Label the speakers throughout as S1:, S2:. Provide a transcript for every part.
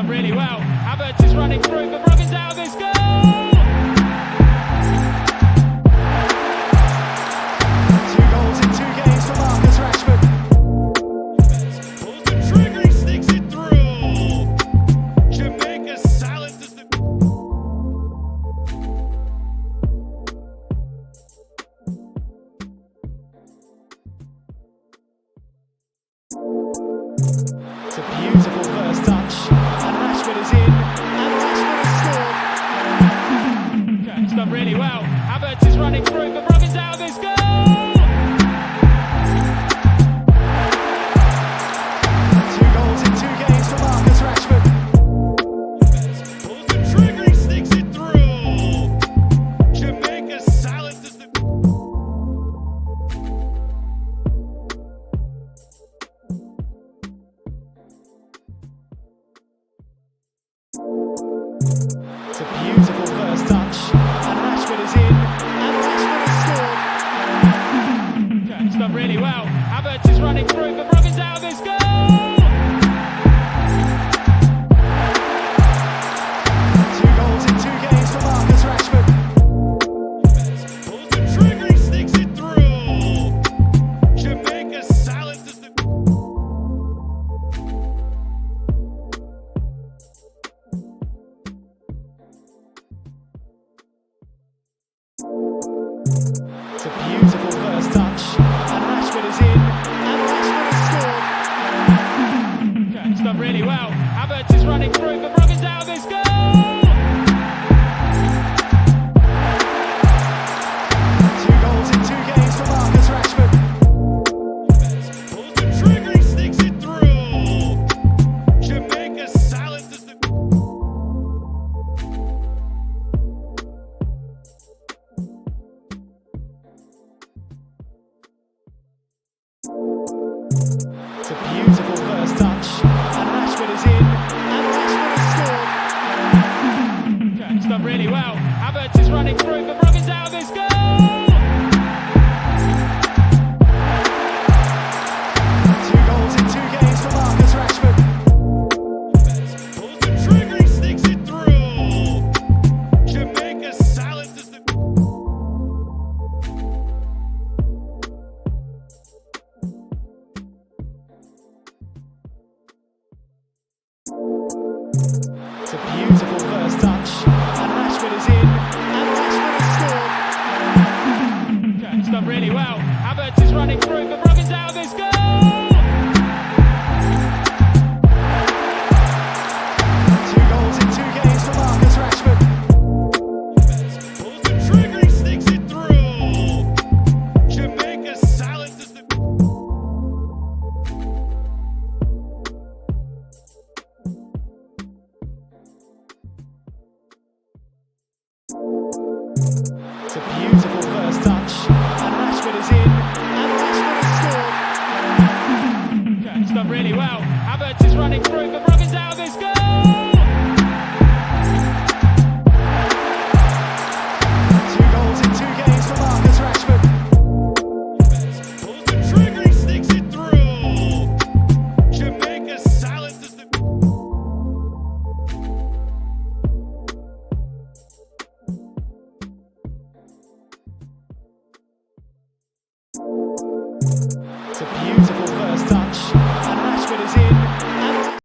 S1: done really well. Havertz is running through, but Robin's out of this goal. Pulls the trigger, he sticks it through. Jamaica silences the...
S2: It's a beautiful first touch, and Rashford is in, and Rashford has scored.
S1: Okay, it's done really well. Havertz is running through, but Robin's out of this goal. Pulls the trigger, he sticks it through. Jamaica silences the...
S2: It's a beautiful first touch, and Rashford is in, and Rashford has scored.
S1: Okay, it's done really well. Havertz is running through, but Robin's out of this goal. Pulls the trigger, he sticks it through. Jamaica silences the...
S2: It's a beautiful first touch, and Rashford is in, and Rashford has scored.
S1: Okay, it's done really well. Havertz is running through, but Robin's out of this goal. Pulls the trigger, he sticks it through. Jamaica silences the...
S2: It's a beautiful first touch, and Rashford is in, and Rashford has scored.
S1: Okay, it's done really well. Havertz is running through, but Robin's out of this goal. Pulls the trigger, he sticks it through. Jamaica silences the...
S2: It's a beautiful first touch, and Rashford is in, and Rashford has scored.
S1: Okay, it's done really well. Havertz is running through, but Robin's out of this goal. Pulls the trigger, he sticks it through. Jamaica silences the...
S2: It's a beautiful first touch, and Rashford is in, and Rashford has scored.
S1: Okay, it's done really well. Havertz is running through, but Robin's out of this goal. Pulls the trigger, he sticks it through. Jamaica silences the...
S2: It's a beautiful first touch, and Rashford is in, and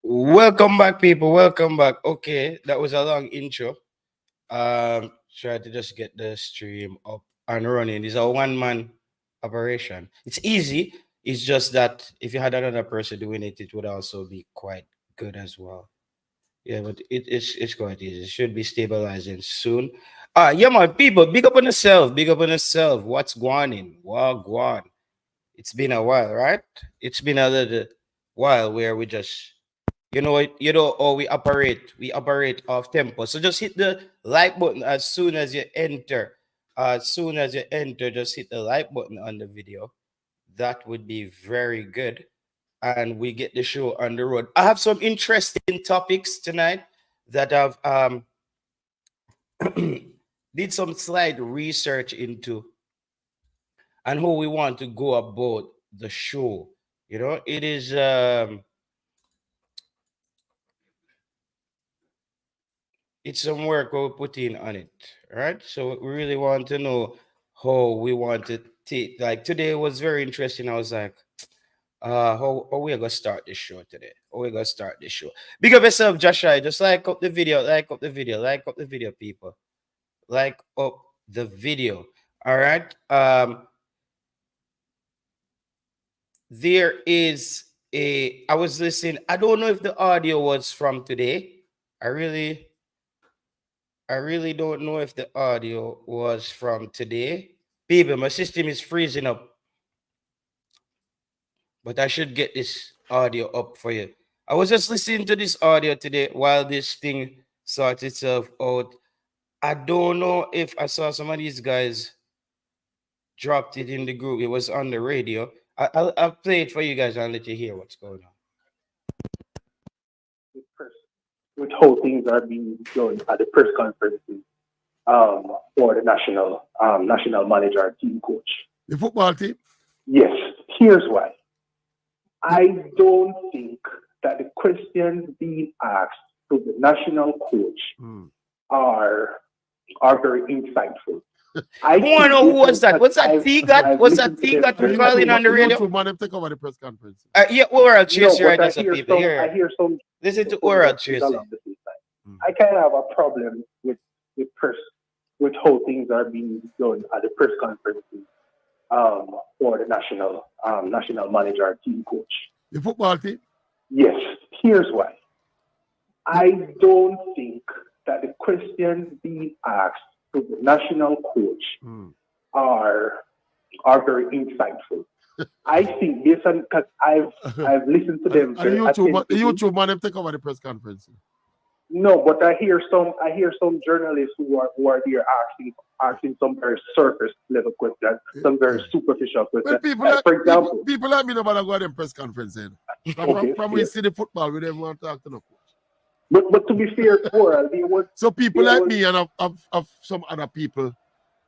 S3: Welcome back, people. Welcome back. Okay, that was a long intro. Try to just get the stream up and running. It's a one-man operation. It's easy. It's just that if you had another person doing it, it would also be quite good as well. Yeah, but it's quite easy. It should be stabilizing soon. Yeah, man, people, big up on yourself. Big up on yourself. What's going on? What going? It's been a while, right? It's been a little while where we just how we operate off tempo. So just hit the like button as soon as you enter. As soon as you enter, just hit the like button on the video. That would be very good. And we get the show on the road. I have some interesting topics tonight that I've did some slight research into, and how we want to go about the show. It is it's some work we're putting on it, right? So we really want to know how we want to take. Like today was very interesting. I was like, how we gonna start this show today? How we gonna start this show? Big up yourself, Joshua. Just like up the video, like up the video, like up the video, people. Like up the video. All right. There is a. I was listening. I don't know if the audio was from today. I really, I really don't know if the audio was from today. People, my system is freezing up, but I should get this audio up for you. I was just listening to this audio today while this thing sorts itself out. I don't know if I saw some of these guys dropped it in the group. It was on the radio. I'll play it for you guys and let you hear what's going on.
S4: With how things are being done at the press conferences for the national manager and team coach.
S5: The football team?
S4: Yes, here's why. I don't think that the questions being asked to the national coach are very insightful.
S3: I want to know who was that? What's that T-Gat? What's that T-Gat calling on the radio?
S5: YouTube man, them take over the press conference.
S3: Yeah, oral tracer, right? That's people.
S4: I hear some.
S3: Listen to oral tracer.
S4: I kind of have a problem with how things are being done at the press conferences for the national manager and team coach.
S5: The football team?
S4: Yes, here's why. I don't think that the questions being asked to the national coach are very insightful. I think based on because I've listened to them.
S5: The YouTube man, them take over the press conference.
S4: No, but I hear some journalists who are there asking some very surface level questions, some very superficial questions.
S5: Well,
S4: for example,
S5: people like me nobody go to them press conference. From we see the football, we don't want to talk to no coach.
S4: But to be fair,
S5: so people like me and of some other people,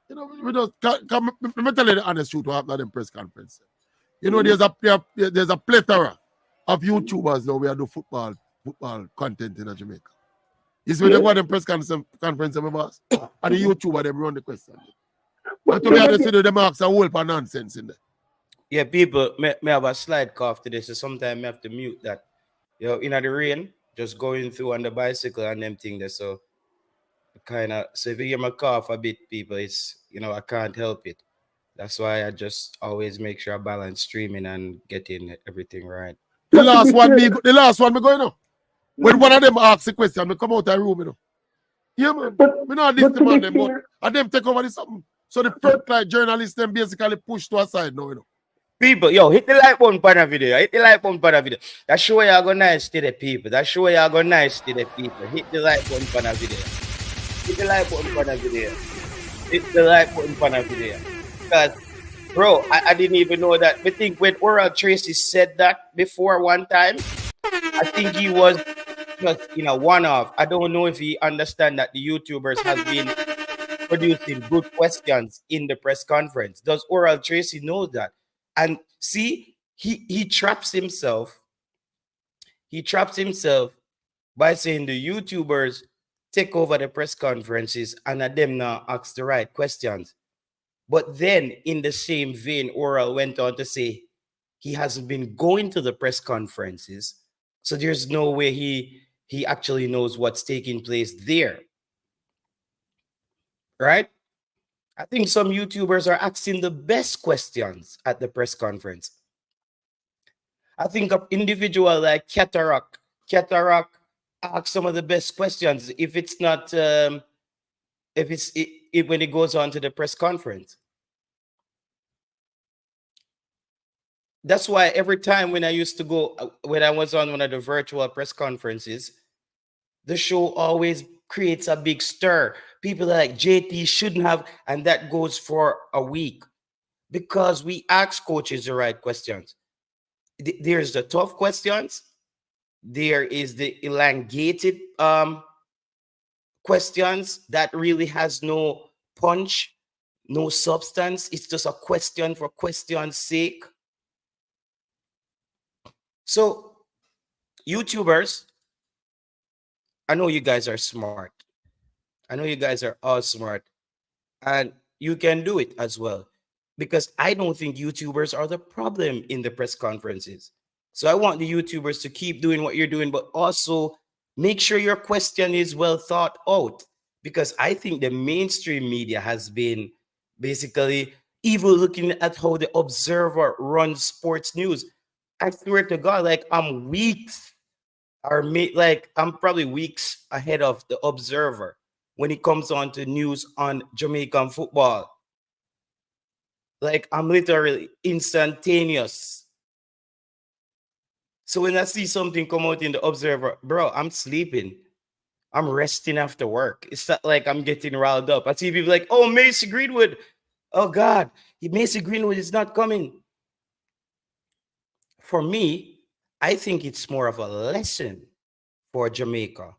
S5: you know, we don't come. Let me tell you the honest truth. What happened at them press conference? You know, there's a plethora of YouTubers now. We are do football content in Jamaica. It's when they go to the press conference, my boss, and the YouTuber they run the question. And to be honest with you, them ask a whole heap of nonsense in there.
S3: Yeah, people may have a slide cough today, so sometimes I have to mute that. You know, in the rain, just going through on the bicycle and them thing there. So so if you hear my cough a bit, people, it's I can't help it. That's why I just always make sure I balance streaming and getting everything right.
S5: The last one me going on. When one of them asks the question, I come out of the room, Yeah, man. We not this man them, but and them take over this something. So the first like journalists them basically push to a side now,
S3: People, hit the like button for the video. Hit the like button for the video. That show y'all go nice to the people. That show y'all go nice to the people. Hit the like button for the video. Hit the like button for the video. Hit the like button for the video. Because, bro, I didn't even know that. I think when Oral Tracy said that before one time, I think he was just, one-off. I don't know if he understand that the YouTubers have been producing good questions in the press conference. Does Oral Tracy know that? And see, he traps himself. He traps himself by saying the YouTubers take over the press conferences and them now ask the right questions. But then in the same vein, Oral went on to say he hasn't been going to the press conferences. So there's no way he actually knows what's taking place there. Right? I think some YouTubers are asking the best questions at the press conference. I think of individual like Cataract asks some of the best questions if it's not when it goes on to the press conference. That's why every time when I used to go, when I was on one of the virtual press conferences, the show always creates a big stir. People are like, JT shouldn't have, and that goes for a week because we ask coaches the right questions. There's the tough questions. There is the elongated questions that really has no punch, no substance. It's just a question for question's sake. So, YouTubers, I know you guys are smart. I know you guys are all smart, and you can do it as well. Because I don't think YouTubers are the problem in the press conferences. So I want the YouTubers to keep doing what you're doing, but also make sure your question is well thought out. Because I think the mainstream media has been basically evil looking at how the Observer runs sports news. I swear to God, like I'm weeks like I'm probably weeks ahead of the Observer when it comes on to news on Jamaican football. Like I'm literally instantaneous. So when I see something come out in the Observer, bro, I'm sleeping. I'm resting after work. It's not like I'm getting riled up. I see people like, oh, Mason Greenwood. Oh God, Mason Greenwood is not coming. For me, I think it's more of a lesson for Jamaica.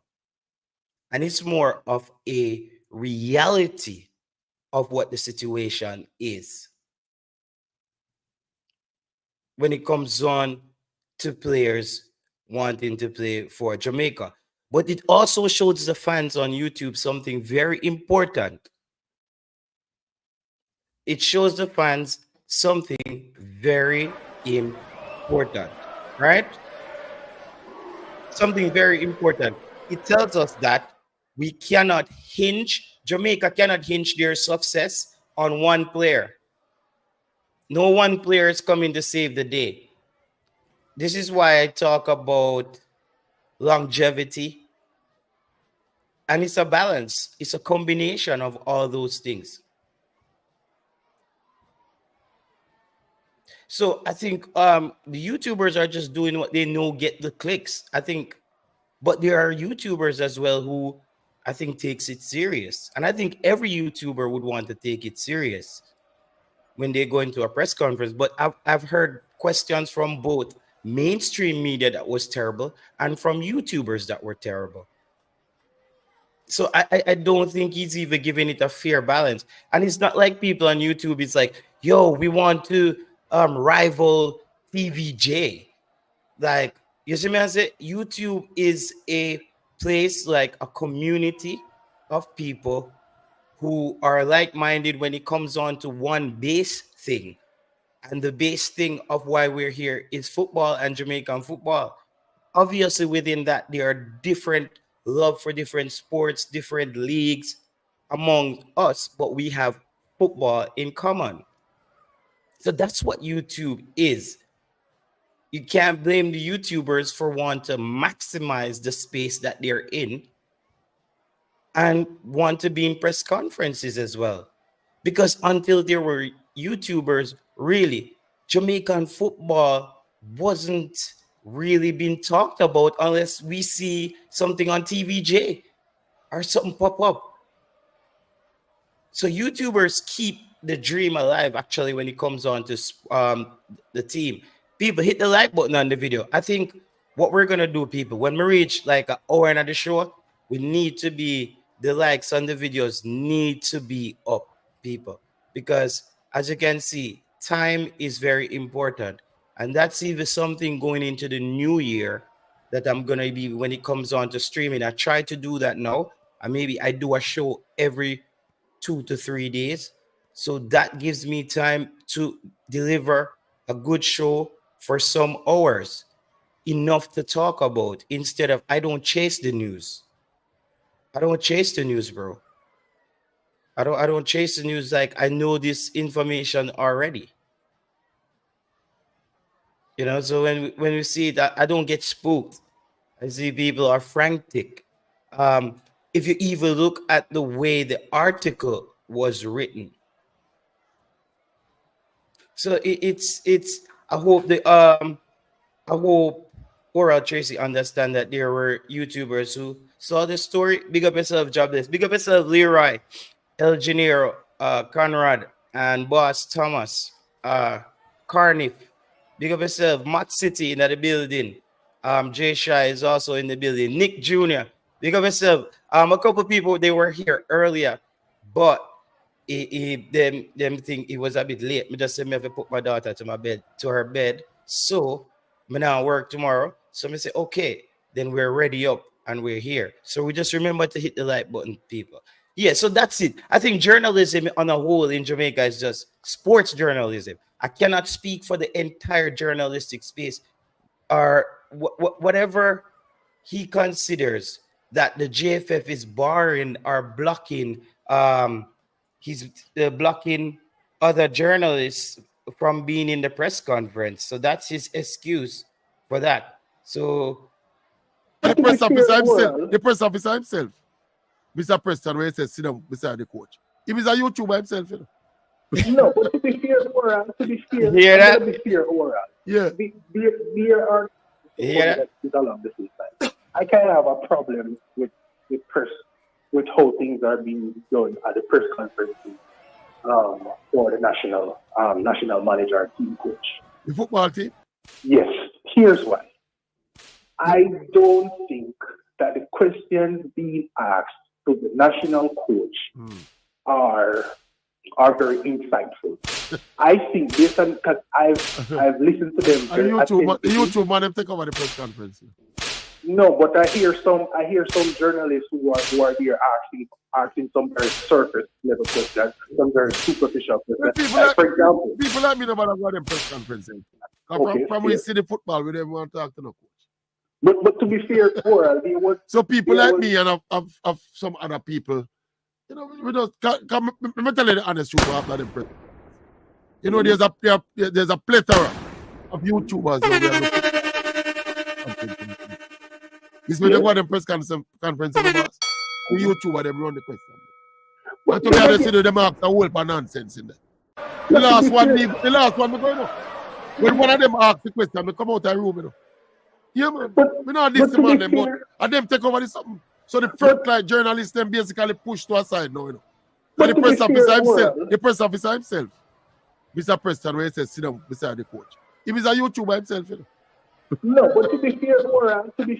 S3: And it's more of a reality of what the situation is when it comes on to players wanting to play for Jamaica. But it also shows the fans on YouTube something very important. It shows the fans something very important, right? Something very important. It tells us that we cannot Jamaica cannot hinge their success on one player. No one player is coming to save the day. This is why I talk about longevity. And it's a balance, it's a combination of all those things. So I think the YouTubers are just doing what they know get the clicks. I think, but there are YouTubers as well who I think takes it serious. And I think every YouTuber would want to take it serious when they go into a press conference. But I've heard questions from both mainstream media that was terrible and from YouTubers that were terrible. So I don't think he's even giving it a fair balance. And it's not like people on YouTube, it's like, yo, we want to rival TVJ. Like, you see me, I say YouTube is a place, like a community of people who are like-minded when it comes on to one base thing. And the base thing of why we're here is football and Jamaican football. Obviously, within that, there are different love for different sports, different leagues among us, but we have football in common. So that's what YouTube is. You can't blame the YouTubers for want to maximize the space that they're in and want to be in press conferences as well. Because until there were YouTubers, really, Jamaican football wasn't really being talked about unless we see something on TVJ or something pop up. So YouTubers keep the dream alive actually when it comes on to the team. People hit the like button on the video. I think what we're gonna do, people, when we reach like an hour into the show, we need to be the likes on the videos need to be up, people, because as you can see, time is very important, and that's even something going into the new year that I'm gonna be when it comes on to streaming. I try to do that now, and maybe I do a show every 2 to 3 days. So that gives me time to deliver a good show for some hours, enough to talk about instead of I don't chase the news. I don't chase the news, bro. I don't chase the news like I know this information already. So when we see it, I don't get spooked. I see people are frantic. If you even look at the way the article was written, so it's I hope Oral Tracy understand that there were YouTubers who saw the story. Big up yourself, Jobless. Big up yourself, Leroy, El Janero, Conrad, and Boss Thomas, Carnif. Big up yourself, Matt City in the building. Jay Shy is also in the building. Nick Jr. Big up yourself. A couple people they were here earlier, but them think it was a bit late. Me just say me have to put my daughter to her bed. So me now work tomorrow. So me say, okay, then we're ready up and we're here. So we just remember to hit the like button, people. Yeah, so that's it. I think journalism on a whole in Jamaica is just sports journalism. I cannot speak for the entire journalistic space or whatever he considers that the JFF is barring or blocking. He's blocking other journalists from being in the press conference. So that's his excuse for that. So
S5: The
S4: to be
S5: press
S4: fair,
S5: officer himself,
S4: Oral,
S5: the press officer himself, Mr. Preston, where he says sit down beside the coach. He is a YouTuber himself, you know.
S4: no, but to be fair, Oral, to be fair,
S3: You hear
S4: I'm
S3: that?
S4: gonna be fair, Oral.
S5: Yeah.
S4: There are
S3: You hear that?
S4: that along the same line. I kind of have a problem with how things are being done at the press conferences for the national manager and team coach.
S5: The football team.
S4: Yes, here's why. I don't think that the questions being asked to the national coach are very insightful. I think based on because I've listened to them.
S5: And the YouTube man them take over the press conference.
S4: No, but I hear some journalists who are there asking some very surface level questions, some very superficial questions. For example,
S5: people like me know about them press conferences. From we see the football, we don't want to talk to no coach.
S4: but to be fair, there was
S5: So people like me and of some other people, you know, we just come. Let me tell you the honest truth after them press. You know, there's a plethora of YouTubers. This when they go to the press conference in the boss. The YouTuber them run the question. And together they see them ask a whole lot of nonsense in there. The last one me going on. When one of them ask the question, we come out of the room, you know. Yeah, man. We not this
S4: to
S5: man
S4: be
S5: them, but
S4: fair-
S5: and them take over this something. So the first like journalists them basically push to a side now, you know.
S4: But
S5: So
S4: to be fair,
S5: the press officer himself, Mr. Preston, where he says sit down beside the coach. He is a YouTuber himself, you know.
S4: No, but to be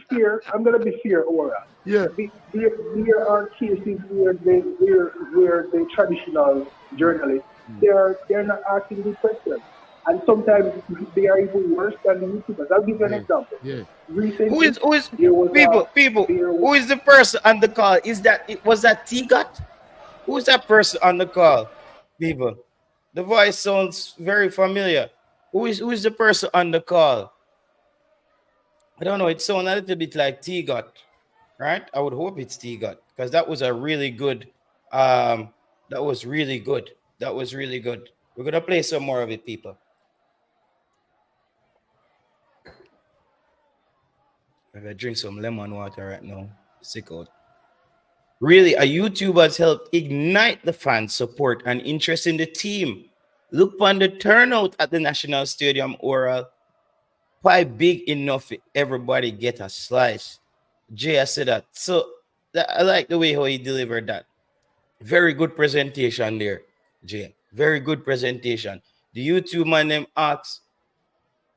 S4: fair, I'm gonna be fair, Aura.
S5: Yeah.
S4: There are cases where the traditional journalists they're not asking these questions, and sometimes they are even worse than the YouTubers. I'll give you an example.
S5: Yeah.
S4: Recently,
S3: who is
S4: there was
S3: people?
S4: there
S3: Who is the person on the call? Was that T-Gut? Who is that person on the call? People, the voice sounds very familiar. Who is the person on the call? I don't know. It sounds a little bit like T-Gut, right? I would hope it's T-Gut because that was a really good. That was really good. That was really good. We're gonna play some more of it, people. I'm gonna drink some lemon water right now. Sick out. Really, a YouTuber has helped ignite the fan support and interest in the team. Look on the turnout at the National Stadium, Oral. Quite big enough for everybody get a slice. Jay, I said that. So I like the way how he delivered that. Very good presentation there, Jay. Very good presentation. The YouTube man them asks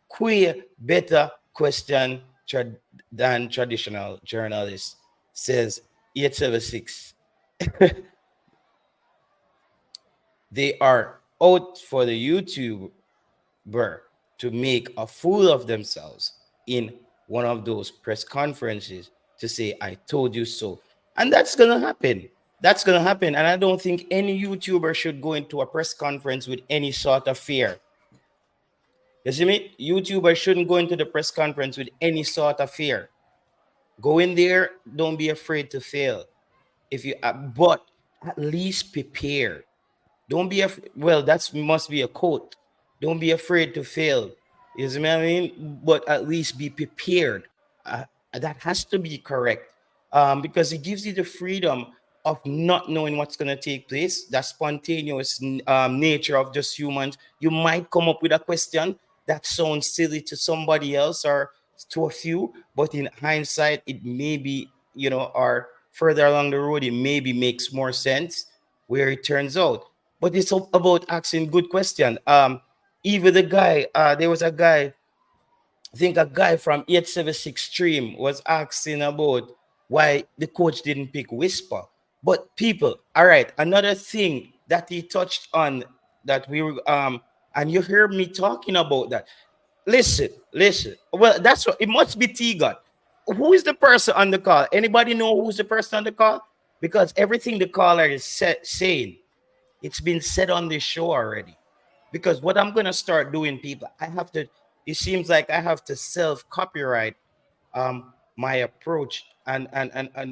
S3: queer better question than traditional journalists, says 876. They are out for the YouTuber to make a fool of themselves in one of those press conferences to say, I told you so. And that's going to happen. That's going to happen. And I don't think any YouTuber should go into a press conference with any sort of fear. You see me? YouTubers shouldn't go into the press conference with any sort of fear. Go in there. Don't be afraid to fail. But at least prepare. Don't be well, that must be a quote. Don't be afraid to fail. You see what I mean? But at least be prepared. That has to be correct. Because it gives you the freedom of not knowing what's going to take place. That spontaneous nature of just humans. You might come up with a question that sounds silly to somebody else or to a few, but in hindsight, it may be, or further along the road, it maybe makes more sense where it turns out. But it's about asking good questions. Even the guy, there was a guy, I think a guy from 876 Stream was asking about why the coach didn't pick Whisper. But people, all right, another thing that he touched on that we were, and you heard me talking about that. Listen. Well, it must be T-God. Who is the person on the call? Anybody know who's the person on the call? because everything the caller is saying, it's been said on this show already. Because what I'm gonna start doing, people, I have to. It seems like I have to self-copyright my approach, and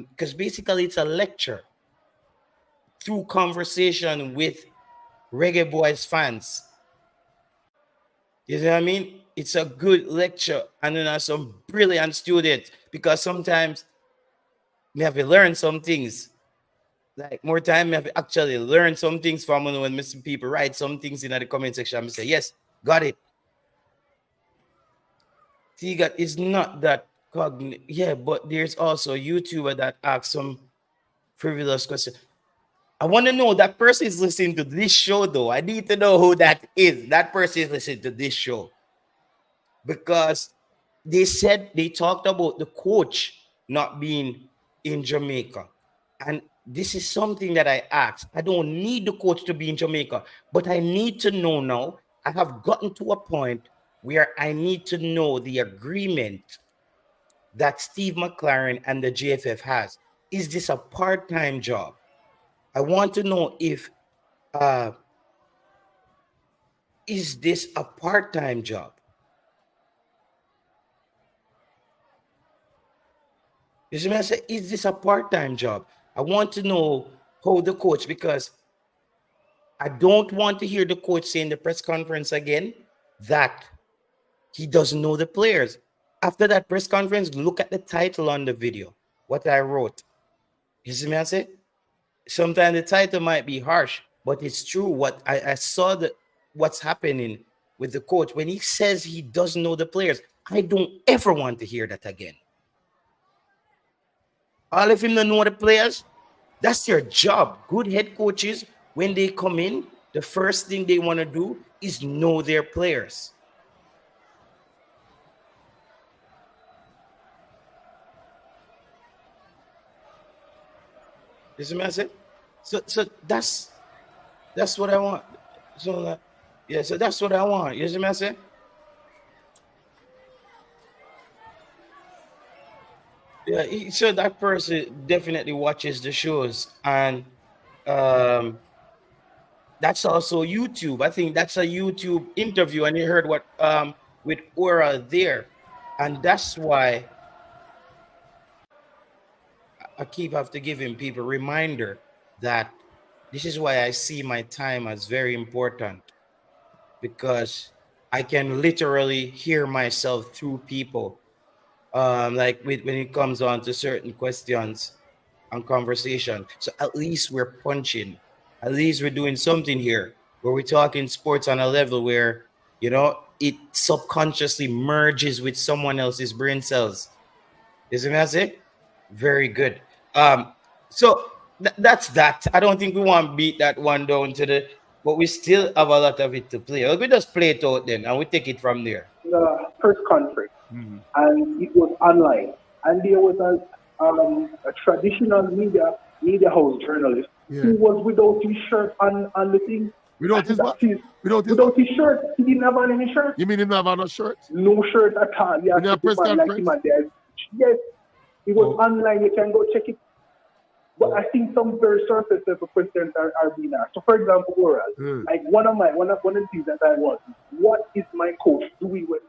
S3: because basically it's a lecture through conversation with Reggae Boyz fans. You know what I mean? It's a good lecture, and then some brilliant students, because sometimes we have to learn some things. Like more time, we have to actually learn some things from when Mr. people write some things in the comment section. I say, yes, got it. Tiga is not that cognitive. Yeah, but there's also a YouTuber that asks some frivolous question. I want to know that person is listening to this show, though. I need to know who that is. That person is listening to this show. Because they talked about the coach not being in Jamaica. And this is something that I asked. I don't need the coach to be in Jamaica, but I need to know now. I have gotten to a point where I need to know the agreement that Steve McLaren and the JFF has. Is this a part-time job? I want to know if is this a part-time job? You see what I say? Is this a part-time job? I want to know how the coach, because I don't want to hear the coach say in the press conference again that he doesn't know the players. After that press conference, look at the title on the video, what I wrote. You see what I say? Sometimes the title might be harsh, but it's true. What I saw what's happening with the coach when he says he doesn't know the players. I don't ever want to hear that again. All of him don't know the players. That's their job. Good head coaches, when they come in, the first thing they want to do is know their players. You see what I said? So that's what I want. So so that's what I want. You see what I said? Yeah, so that person definitely watches the shows, and that's also YouTube. I think that's a YouTube interview, and you heard what with Aura there, and that's why I keep have to giving people a reminder that this is why I see my time as very important, because I can literally hear myself through people. Like when it comes on to certain questions and conversation. So at least we're punching. At least we're doing something here where we're talking sports on a level where, it subconsciously merges with someone else's brain cells. Isn't that it? Very good. So that's that. I don't think we want to beat that one down but we still have a lot of it to play. We just play it out then and we take it from there.
S4: The first conference, and it was online, and there was a traditional media house journalist who was without his shirt on the thing.
S5: Without his what?
S4: Without his shirt. He didn't have on any shirt.
S5: You mean he didn't have on a shirt?
S4: No shirt at all. Yeah, yes, it was online. You can go check it. But I think some very surface level questions are being asked. So, for example, oral, like one of the things that I want, what is my coach doing with?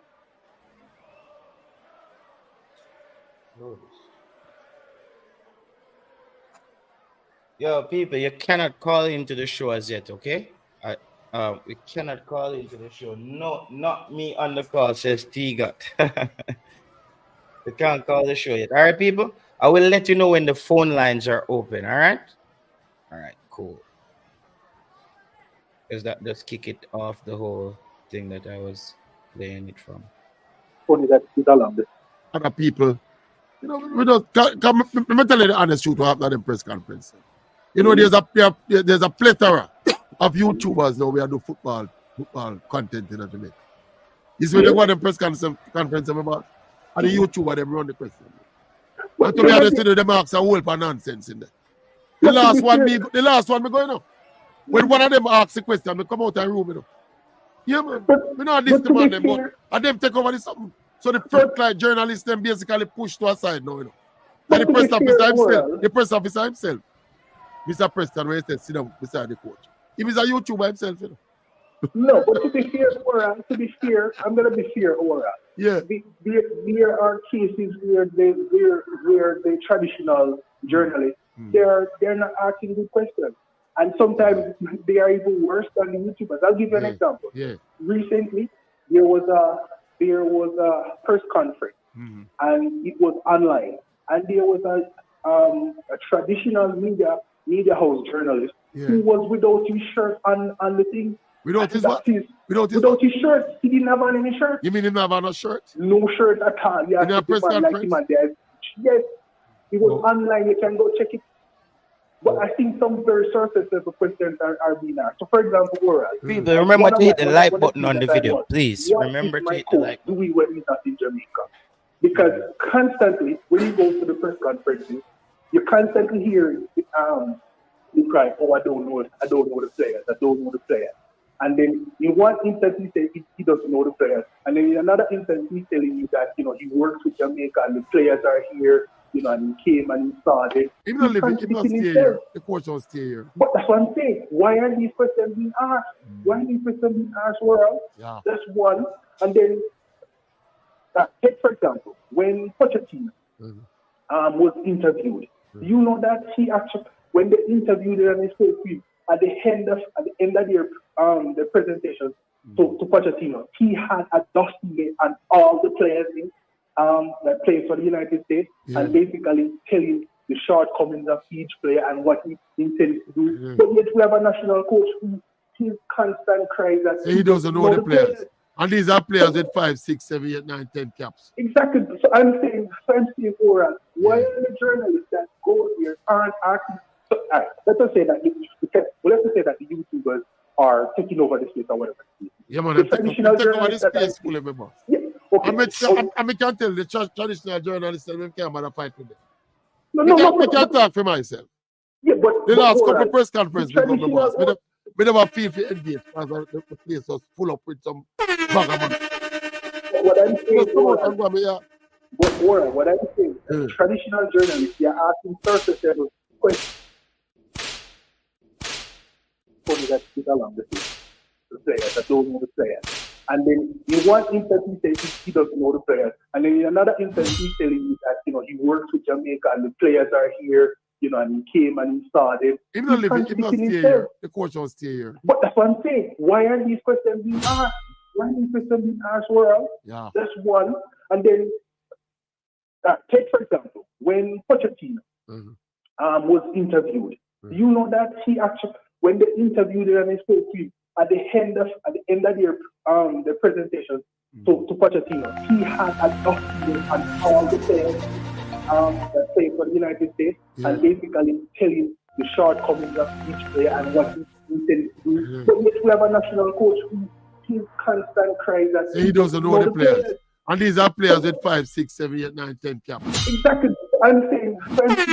S3: Yo, people, you cannot call into the show as yet, okay? We cannot call into the show. No, not me on the call, says Tiga. We can't call the show yet. All right, people? I will let you know when the phone lines are open, all right? All right, cool. Because that just kick it off the whole thing that I was playing it from.
S4: Funny that it's along this.
S5: Other people, we don't come. Let me tell you the honest truth after the press conference. There's a plethora of YouTubers now where do football content in Jamaica. Is when they go to the press conference about, and the YouTuber them run the question. And to be honest, the marks are whole for nonsense in there. The last one me going up. When one of them asks the question, me come out of the room, Yeah, man. We know this the man them, but and them take over this something. So the front line journalists them basically push to a side now, And the press officer himself. Mr. Preston, when he said sit down beside the coach. He is a YouTuber himself, you know.
S4: No, but to be fair, Ora, I'm gonna be fair, Ora.
S5: Yeah.
S4: There are cases where the traditional journalists they're not asking good questions, and sometimes they are even worse than the YouTubers. I'll give you an example.
S5: Yeah.
S4: Recently, there was a press conference, and it was online, and there was a traditional media house journalist who was without his shirt on the thing.
S5: Without his what?
S4: Without his shirt. He didn't have on any shirt.
S5: You mean he didn't have on a shirt?
S4: No shirt at all. Yeah,
S5: in a press conference?
S4: Yes, it was online. You can go check it. But I think some very surface level questions are being asked. So, for example, Ora,
S3: People, remember to hit the like button on the video, please. Remember to hit the like button.
S4: Do when he's not in Jamaica? Because constantly, when you go to the press conferences, you constantly hear you cry, "Oh, I don't know the players. And then in one instance, he says he doesn't know the players. And then in another instance, he's telling you that, he works with Jamaica and the players are here, and he came and he saw it.
S5: He not stay here. The coach will stay here.
S4: But that's what I'm saying. Why are these questions being asked? Well,
S5: yeah.
S4: That's one. And then, take for example, when Pochettino was interviewed, you know that he actually, when they interviewed him and he spoke with, at the end of their presentation to Pochettino, he had a dossier on all the players that play for the United States and basically telling the shortcomings of each player and what he intends to do. But yet we have a national coach who his constant cries that
S5: he doesn't know the players. And these are players with 5, 6, 7, 8, 9, 10 caps.
S4: Exactly. So I'm saying, Oral, why are the journalists that go here aren't asking? So, let us say that the YouTubers are taking over the space or whatever.
S5: Yeah, man, take over this space fully, boss.
S4: Yeah, okay.
S5: I can tell the traditional journalists that we can't bother fight with them.
S4: No.
S5: I can't talk for myself.
S4: Yeah, but
S5: the last couple of press conferences, we never feel to engage because the place was full up with some vagabond.
S4: What I'm saying, traditional journalists, they are asking surface level questions. That sit along the players that don't know the players. And then in one instance he says he doesn't know the players. And then in another instance he's telling you that he works with Jamaica and the players are here, and he came and he saw them.
S5: He not stay here. The coach will stay here.
S4: But that's what I'm saying. Why are these questions being asked? World?
S5: Yeah.
S4: That's one. And then take for example, when Pochettino was interviewed, you know that he actually, when they interviewed him and they spoke to him, at the end of their presentation to Pochettino, he had a document on all the players that play for the United States and basically telling the shortcomings of each player and what he intends to do. But yet we have a national coach who his constant cries that
S5: he doesn't know the players. And these are players with 5, 6, 7, 8, 9, 10 caps.
S4: Exactly. I'm saying, let us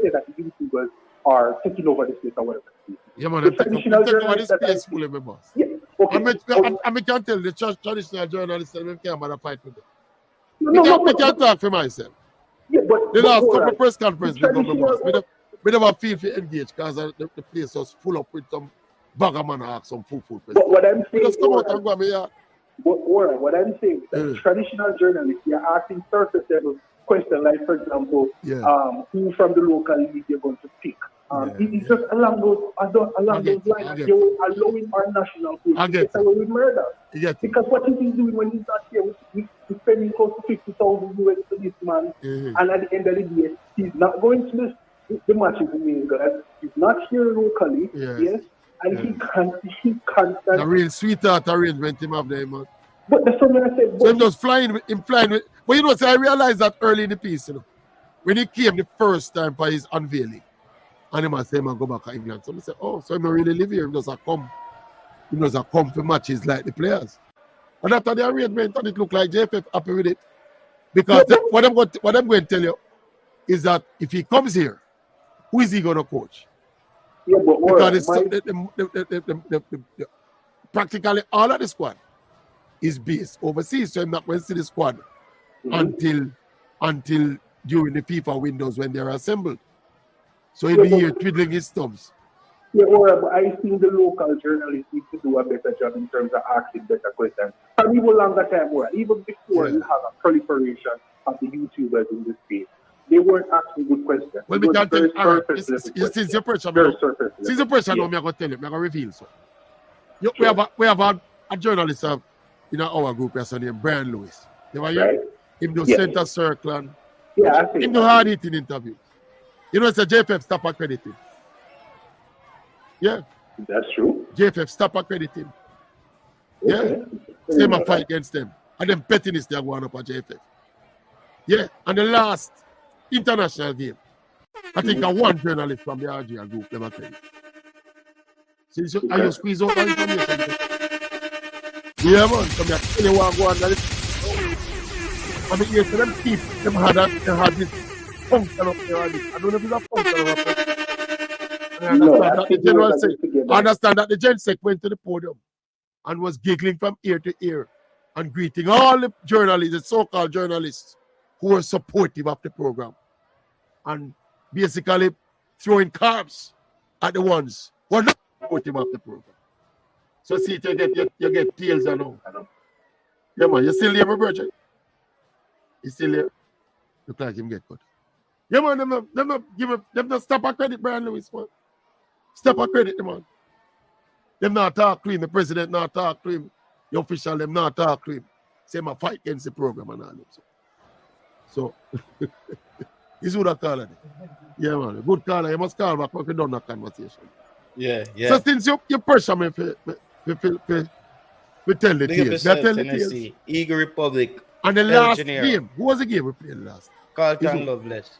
S4: say that the YouTubers are taking over the space or whatever.
S5: Yeah, man, take over this space fully, boss.
S4: Yeah, okay.
S5: I can tell the traditional journalists that we can't bother fight with them. I can't talk for myself.
S4: Yeah, but
S5: the last couple of press conferences, we never feel to engage because the place was full up with some vagabond or some fool.
S4: But what I'm saying,
S5: just come out and go me here.
S4: What I'm saying, traditional journalists, they are asking surface level questions, like for example, who from the local league you're going to pick. It's just along those lines. You're allowing our national coach to get away with murder. Because what he's doing when he's not here, he's spending close to $50,000 US for this man, and at the end of the day, he's not going to the matches in England. He's not here locally. Yes. And he can't.
S5: A real sweetheart arrangement him up there, man.
S4: But that's what I said.
S5: So him just flying with. But I realized that early in the piece, when he came the first time for his unveiling, and he must say, man, go back to England. So I said, oh, so he don't really live here. He doesn't come for matches like the players. And after the arrangement, and it looked like JFF happy with it. Because what I'm going to tell you is that if he comes here, who is he going to coach?
S4: Yeah, but
S5: practically all of the squad is based overseas, so I'm not going to see the squad until during the FIFA windows when they're assembled. So he'll be here twiddling his thumbs.
S4: Yeah, but I think the local journalists need to do a better job in terms of asking better questions. And even longer time, even before you have a proliferation of the YouTubers in this space, they weren't asking good questions.
S5: Well, we can't tell you, since your pressure, since your pressure, I'm going to tell you, I'm going to reveal so. We have a journalist in our group, named Brian Lewis. You know, right? Him do center circle and him do hard hitting interviews. You know, it's a JFF stop accrediting. Yeah.
S4: That's true.
S5: JFF stop accrediting. Yeah. Same a fight against them. And them pettiness they are going up at JFF. Yeah. And the last international game, I think one journalist from the RGR group never tell you. So are you squeeze out that information? Yeah, man. So I tell you what I'm going on. I mean, yes, them keep them had this function up there. I don't know if it's a function up there. I understand that the Gen Sec went to the podium and was giggling from ear to ear and greeting all the journalists, the so-called journalists who were supportive of the program and basically throwing carbs at the ones who are not supportive of the program. So see, you get tails and all. Yeah, man, you still here, my brother? You still here? Look like him get cut. Yeah, man, them not stop a credit, Brian Lewis, man. Step a credit, man. Them not talk to him. The president not talk to him. The official, them not talk to him. Say my fight against the program and all them. So he's who that caller. Yeah, man. Good caller. You must call back if you done that conversation.
S3: Yeah.
S5: So since you pressure me we tell the teams. Tell the teams.
S3: Eagle Republic.
S5: And the last game. Who was the game we played last?
S3: Carlton Loveless.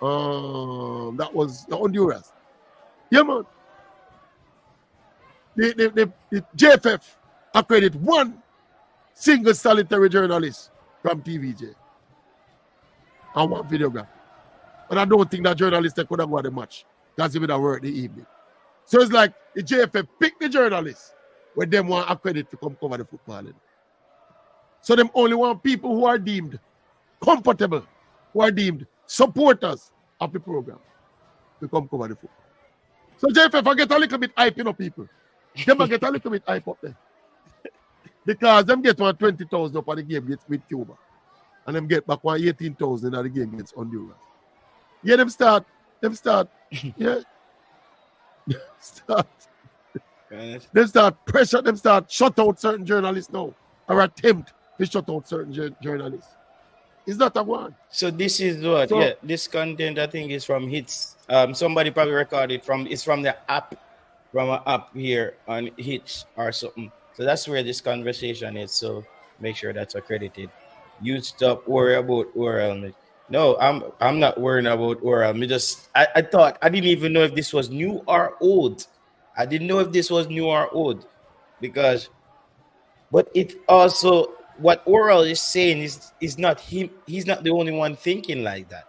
S5: That was the Honduras. Yeah, man. The JFF accredit one single solitary journalist from TVJ and one videographer. But I don't think that journalist could have got the match because he would have worked the evening. So it's like the JFF pick the journalists when them want accredit to come cover the football. So them only want people who are deemed comfortable, who are deemed supporters of the program to come cover the football. So JFF, I get a little bit hype, people. Them get a little bit hype up there. Because them get 20,000 up at the game with Cuba. And them get back 18,000 at the game against Honduras. Yeah, them start. Yeah. Them start pressure, them start shut out certain journalists now. Or attempt to shut out certain journalists. It's not a one.
S3: So this is what, this content I think is from Hits. Somebody probably recorded it's from the app, from an app here on Hits or something. So that's where this conversation is. So make sure that's accredited. You stop worry about oral. No, I'm not worrying about oral. I thought I didn't even know if this was new or old. I didn't know if this was new or old but it also what Oral is saying is not him. He's not the only one thinking like that.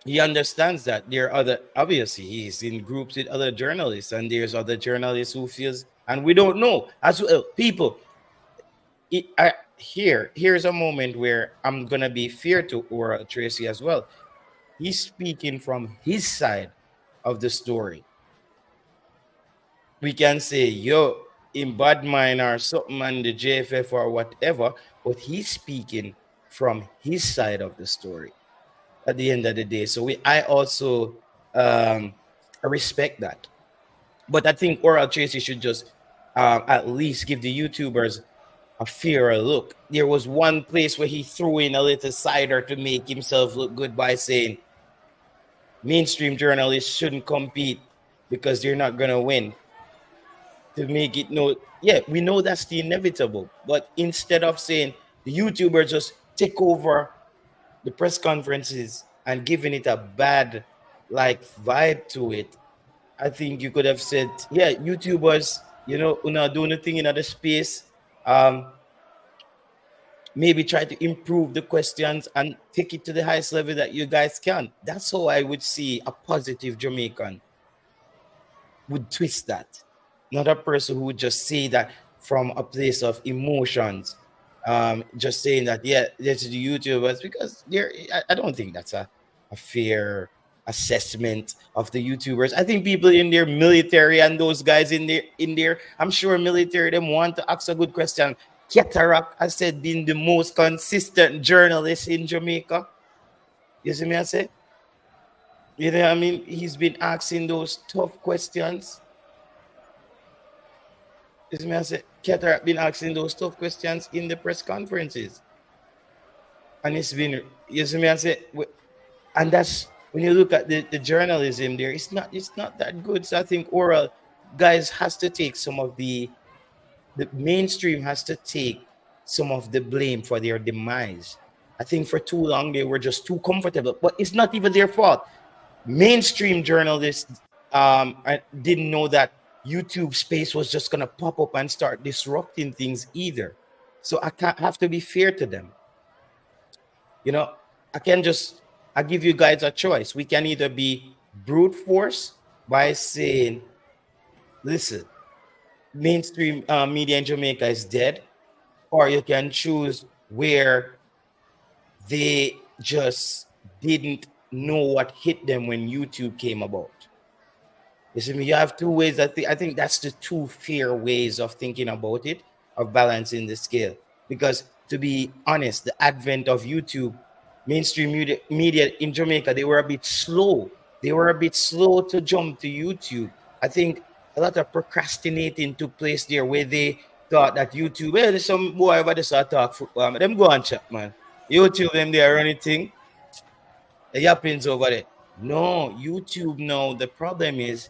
S3: He understands that there are other, obviously he's in groups with other journalists, and there's other journalists who feels, and we don't know as well. People, here's a moment where I'm gonna be fair to Oral Tracy as well. He's speaking from his side of the story. We can say, in bad mind or something and the JFF or whatever, but he's speaking from his side of the story at the end of the day. So I also respect that. But I think Oral Tracy should just at least give the YouTubers a fairer look. There was one place where he threw in a little cider to make himself look good by saying mainstream journalists shouldn't compete because they're not going to win. To make it known, we know that's the inevitable. But instead of saying the YouTubers just take over the press conferences and giving it a bad vibe to it, I think you could have said, YouTubers, doing the thing in other space. Maybe try to improve the questions and take it to the highest level that you guys can. That's how I would see a positive Jamaican would twist that. Not a person who would just say that from a place of emotions Just saying that, yeah, this is the YouTubers, because I don't think that's a fair assessment of the YouTubers. I think people in their military and those guys in there, I'm sure military them want to ask a good question. Cataract, I said, being the most consistent journalist in Jamaica. You see me, I say? You know what I mean? He's been asking those tough questions. You see me, I say? Cataract been asking those tough questions in the press conferences. And it's been, you see me, I say, and that's when you look at the journalism there, it's not that good. So I think oral guys has to take some of the mainstream has to take some of the blame for their demise. I think for too long they were just too comfortable, but it's not even their fault. Mainstream journalists I didn't know that YouTube space was just gonna pop up and start disrupting things either. So I can't have to be fair to them. You know, I can just I give you guys a choice. We can either be brute force by saying, listen, mainstream media in Jamaica is dead, or you can choose where they just didn't know what hit them when YouTube came about. You see me, you have two ways. I think that's the two fair ways of thinking about it, of balancing the scale. Because to be honest, the advent of YouTube, mainstream media in Jamaica, they were a bit slow. They were a bit slow to jump to YouTube. I think a lot of procrastinating took place there, where they thought that YouTube, well, there's some boy over there start talk football, them go and chat, man. YouTube them there or anything, it happens over there. No, YouTube, no. The problem is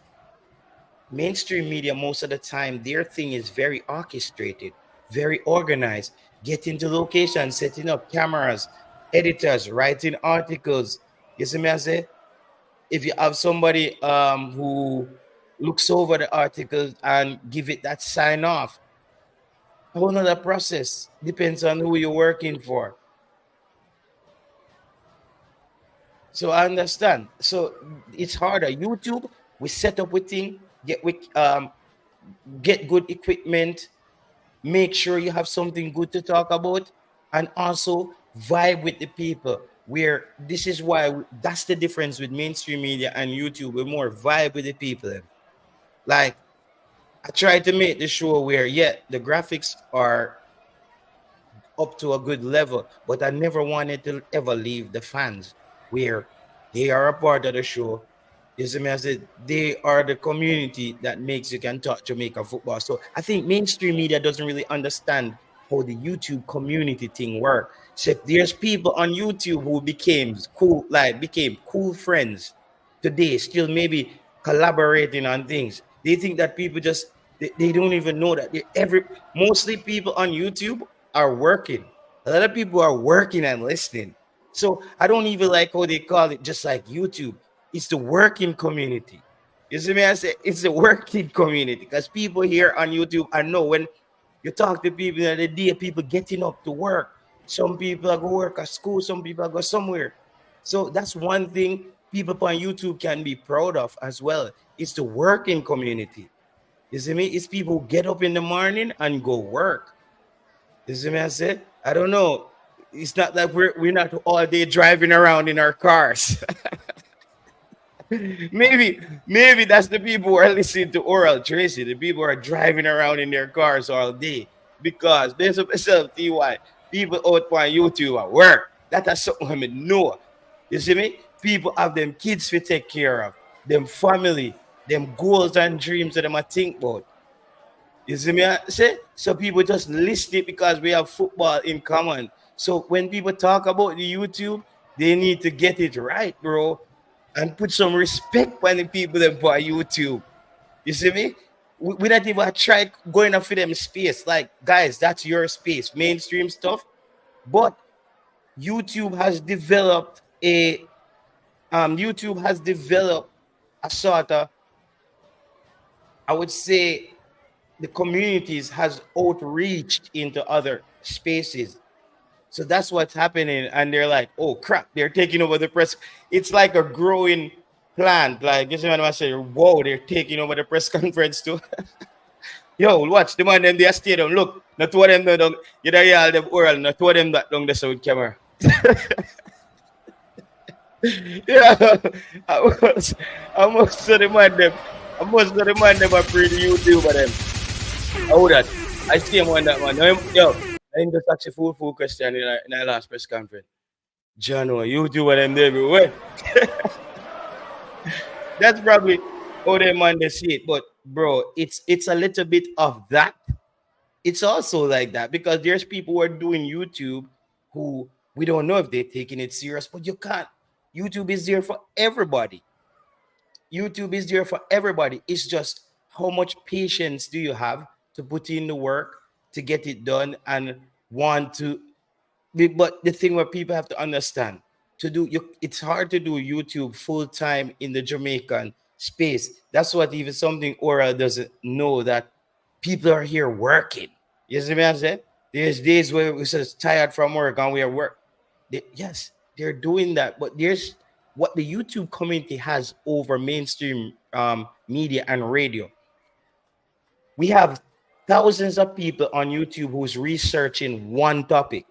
S3: mainstream media, most of the time their thing is very orchestrated, very organized, getting to locations, setting up cameras, editors, writing articles. You see me, I say, if you have somebody who looks over the article and give it that sign off, a whole nother process, depends on who you're working for. So I understand. So it's harder. YouTube, we set up with thing, get good equipment, make sure you have something good to talk about, and also vibe with the people. Where this is why that's the difference with mainstream media and YouTube. We're more vibe with the people. Like, I try to make the show where, yeah, the graphics are up to a good level, but I never wanted to ever leave the fans, where they are a part of the show. You see me, I said, they are the community that makes you can talk Jamaica football. So I think mainstream media doesn't really understand how the YouTube community thing work. So there's people on YouTube who became cool friends today, still maybe collaborating on things. They think that people just they don't even know that mostly people on YouTube are working. A lot of people are working and listening. So I don't even like how they call it just like YouTube. It's the working community. You see me? I say it's the working community, because people here on YouTube, I know when you talk to people in the day, people getting up to work. Some people are go work at school, some people are go somewhere. So that's one thing people on YouTube can be proud of as well. It's the working community. You see me? It's people who get up in the morning and go work. You see me? I said, I don't know. It's not like we're not all day driving around in our cars. maybe that's the people who are listening to Oral Tracy. The people who are driving around in their cars all day, because there's a myself TY. People out on YouTube at work. That is something I know. You see me? People have them kids to take care of, them family, them goals and dreams that them I think about. You see me? I say? So people just list it because we have football in common. So when people talk about the YouTube, they need to get it right, bro, and put some respect on the people that buy YouTube. You see me? We not even try going up for them space. Like, guys, that's your space, mainstream stuff. But YouTube has developed a sort of, I would say, the communities has outreached into other spaces. So that's what's happening. And they're like, oh crap, they're taking over the press. It's like a growing plant. Like, you see what I say, whoa, they're taking over the press conference too. Yo, watch the man them they stay down. Look, not two of them down. You know, yeah, them oral, not two of them that down the sound camera. Yeah, I must, I must remind them. I must remind them I pretty YouTube of them. How that? I see him on that man. Yo, I just asked a full question in our last press conference. John, YouTube of them everywhere. That's probably how they man they see it. But bro, it's a little bit of that. It's also like that because there's people who are doing YouTube who we don't know if they're taking it serious, but you can't. YouTube is there for everybody. YouTube is there for everybody. It's just how much patience do you have to put in the work to get it done and want to. But the thing where people have to understand to do it's hard to do YouTube full time in the Jamaican space. That's what even something Aura doesn't know that people are here working. You see what I'm saying? There's days where we're just tired from work and we are work. Yes, they're doing that, but there's what the YouTube community has over mainstream media and radio. We have thousands of people on YouTube who's researching one topic.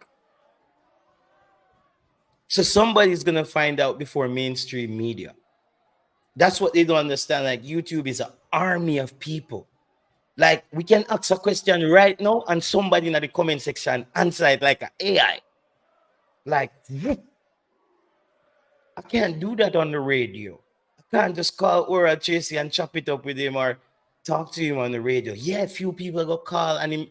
S3: So somebody's gonna find out before mainstream media. That's what they don't understand. Like YouTube is an army of people. Like we can ask a question right now, and somebody in the comment section answer it like an AI. Like I can't do that on the radio. I can't just call Oral Tracy and chop it up with him or talk to him on the radio. Yeah, a few people go call and him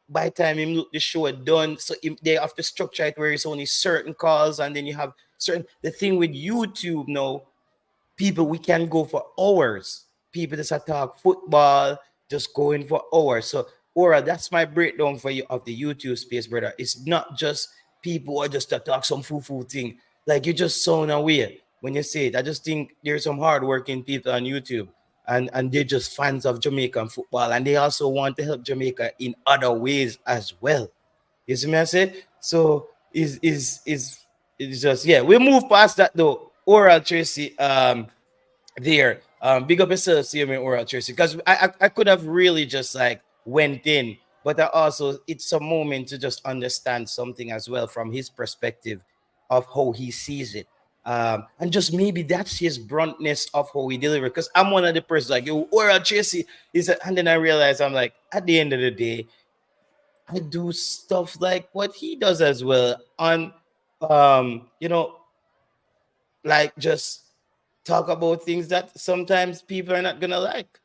S3: by the time him look the show done, so they have to structure it where it's only certain calls, and then you have certain. The thing with YouTube now, people we can go for hours. People just talk football, just going for hours. So, Aura, that's my breakdown for you of the YouTube space, brother. It's not just people who are just to talk some foo thing. Like you just sound away when you say it. I just think there's some hardworking people on YouTube. And they're just fans of Jamaican football, and they also want to help Jamaica in other ways as well. You see me I say? So is it's just we move past that though. Oral Tracy, there. Big up yourself, see me Oral Tracy, because I could have really just like went in, but I also it's a moment to just understand something as well from his perspective of how he sees it. And just maybe that's his bluntness of how he delivers. Because I'm one of the persons like, yo, Oral Tracy is, and then I realize I'm like, at the end of the day, I do stuff like what he does as well. On, like just talk about things that sometimes people are not gonna like,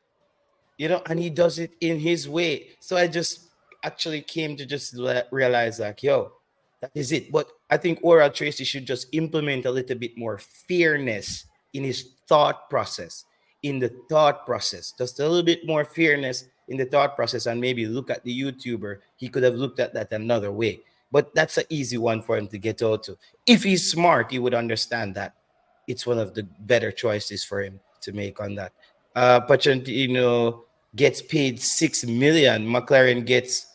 S3: and he does it in his way. So I just actually came to just realize like, yo, that is it. But I think Oral Tracy should just implement a little bit more fairness in his thought process, just a little bit more fairness in the thought process, and maybe look at the YouTuber. He could have looked at that another way. But that's an easy one for him to get out to. If he's smart, he would understand that it's one of the better choices for him to make on that. Pachantino gets paid $6 million. McLaren gets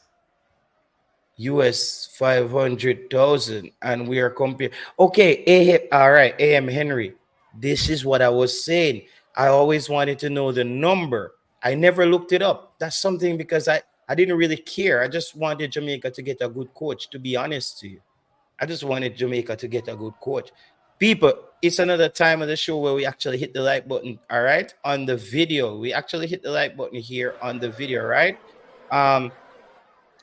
S3: US 500,000, and we are comparing. Okay, all right, AM Henry. This is what I was saying. I always wanted to know the number. I never looked it up. That's something because I didn't really care. I just wanted Jamaica to get a good coach, to be honest to you. I just wanted Jamaica to get a good coach. People, it's another time of the show where we actually hit the like button, all right? On the video. We actually hit the like button here on the video, right?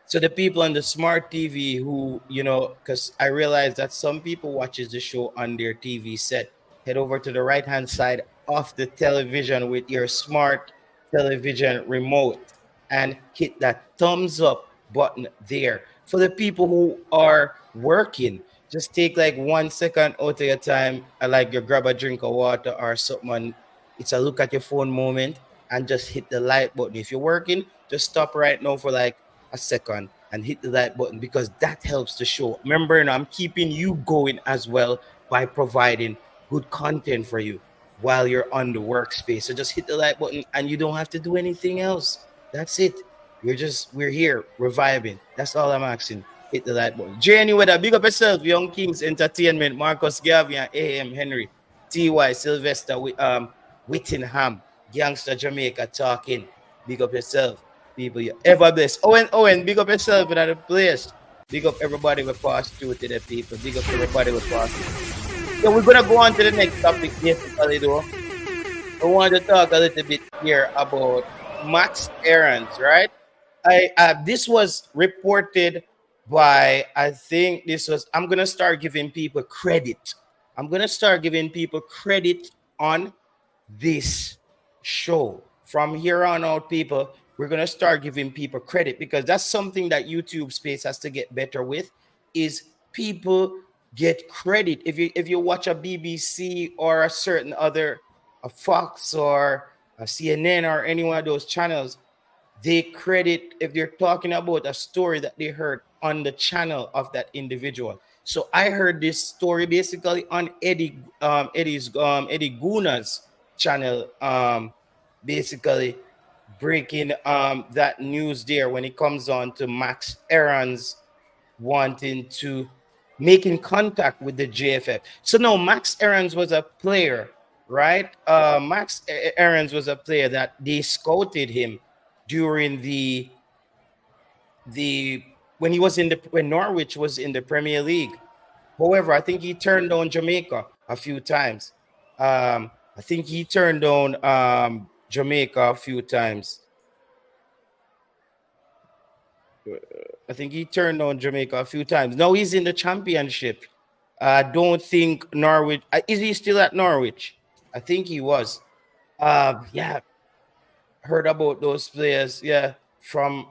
S3: So the people on the smart TV who, because I realize that some people watches the show on their TV set, head over to the right-hand side of the television with your smart television remote and hit that thumbs up button there. For the people who are working, just take like 1 second out of your time, like you grab a drink of water or something. It's a look at your phone moment and just hit the like button. If you're working, just stop right now for like a second and hit the like button, because that helps the show. Remember, I'm keeping you going as well by providing good content for you while you're on the workspace. So just hit the like button and you don't have to do anything else. That's it. We're here, we're vibing. That's all I'm asking. Hit the like button. Journey with a big up yourself, Young Kings Entertainment, Marcus Gavian, AM Henry, TY Sylvester, Whittingham, Gangster Jamaica talking. Big up yourself. people you ever bless. Owen, big up yourself in the place. Big up everybody we pass through to the people. Big up everybody we pass through. So we're gonna go on to the next topic basically though. I want to talk a little bit here about Max Aarons, right? This was reported by I think this was I'm gonna start giving people credit. I'm gonna start giving people credit on this show. From here on out, people, we're gonna start giving people credit because that's something that YouTube space has to get better with. Is people get credit if you watch a BBC or a certain other a Fox or a CNN or any one of those channels, they credit if they're talking about a story that they heard on the channel of that individual. So I heard this story basically on Eddie Guna's channel, basically breaking that news there when it comes on to Max Aarons wanting to making contact with the JFF. So now Max Aarons was a player, right? Max Aarons was a player that they scouted him during the when he was in the when Norwich was in the Premier League. However, I think he turned down Jamaica a few times. I think he turned down Jamaica a few times. I think he turned down Jamaica a few times. Now he's in the championship. I don't think Norwich. Is he still at Norwich? I think he was. Yeah, heard about those players. Yeah, from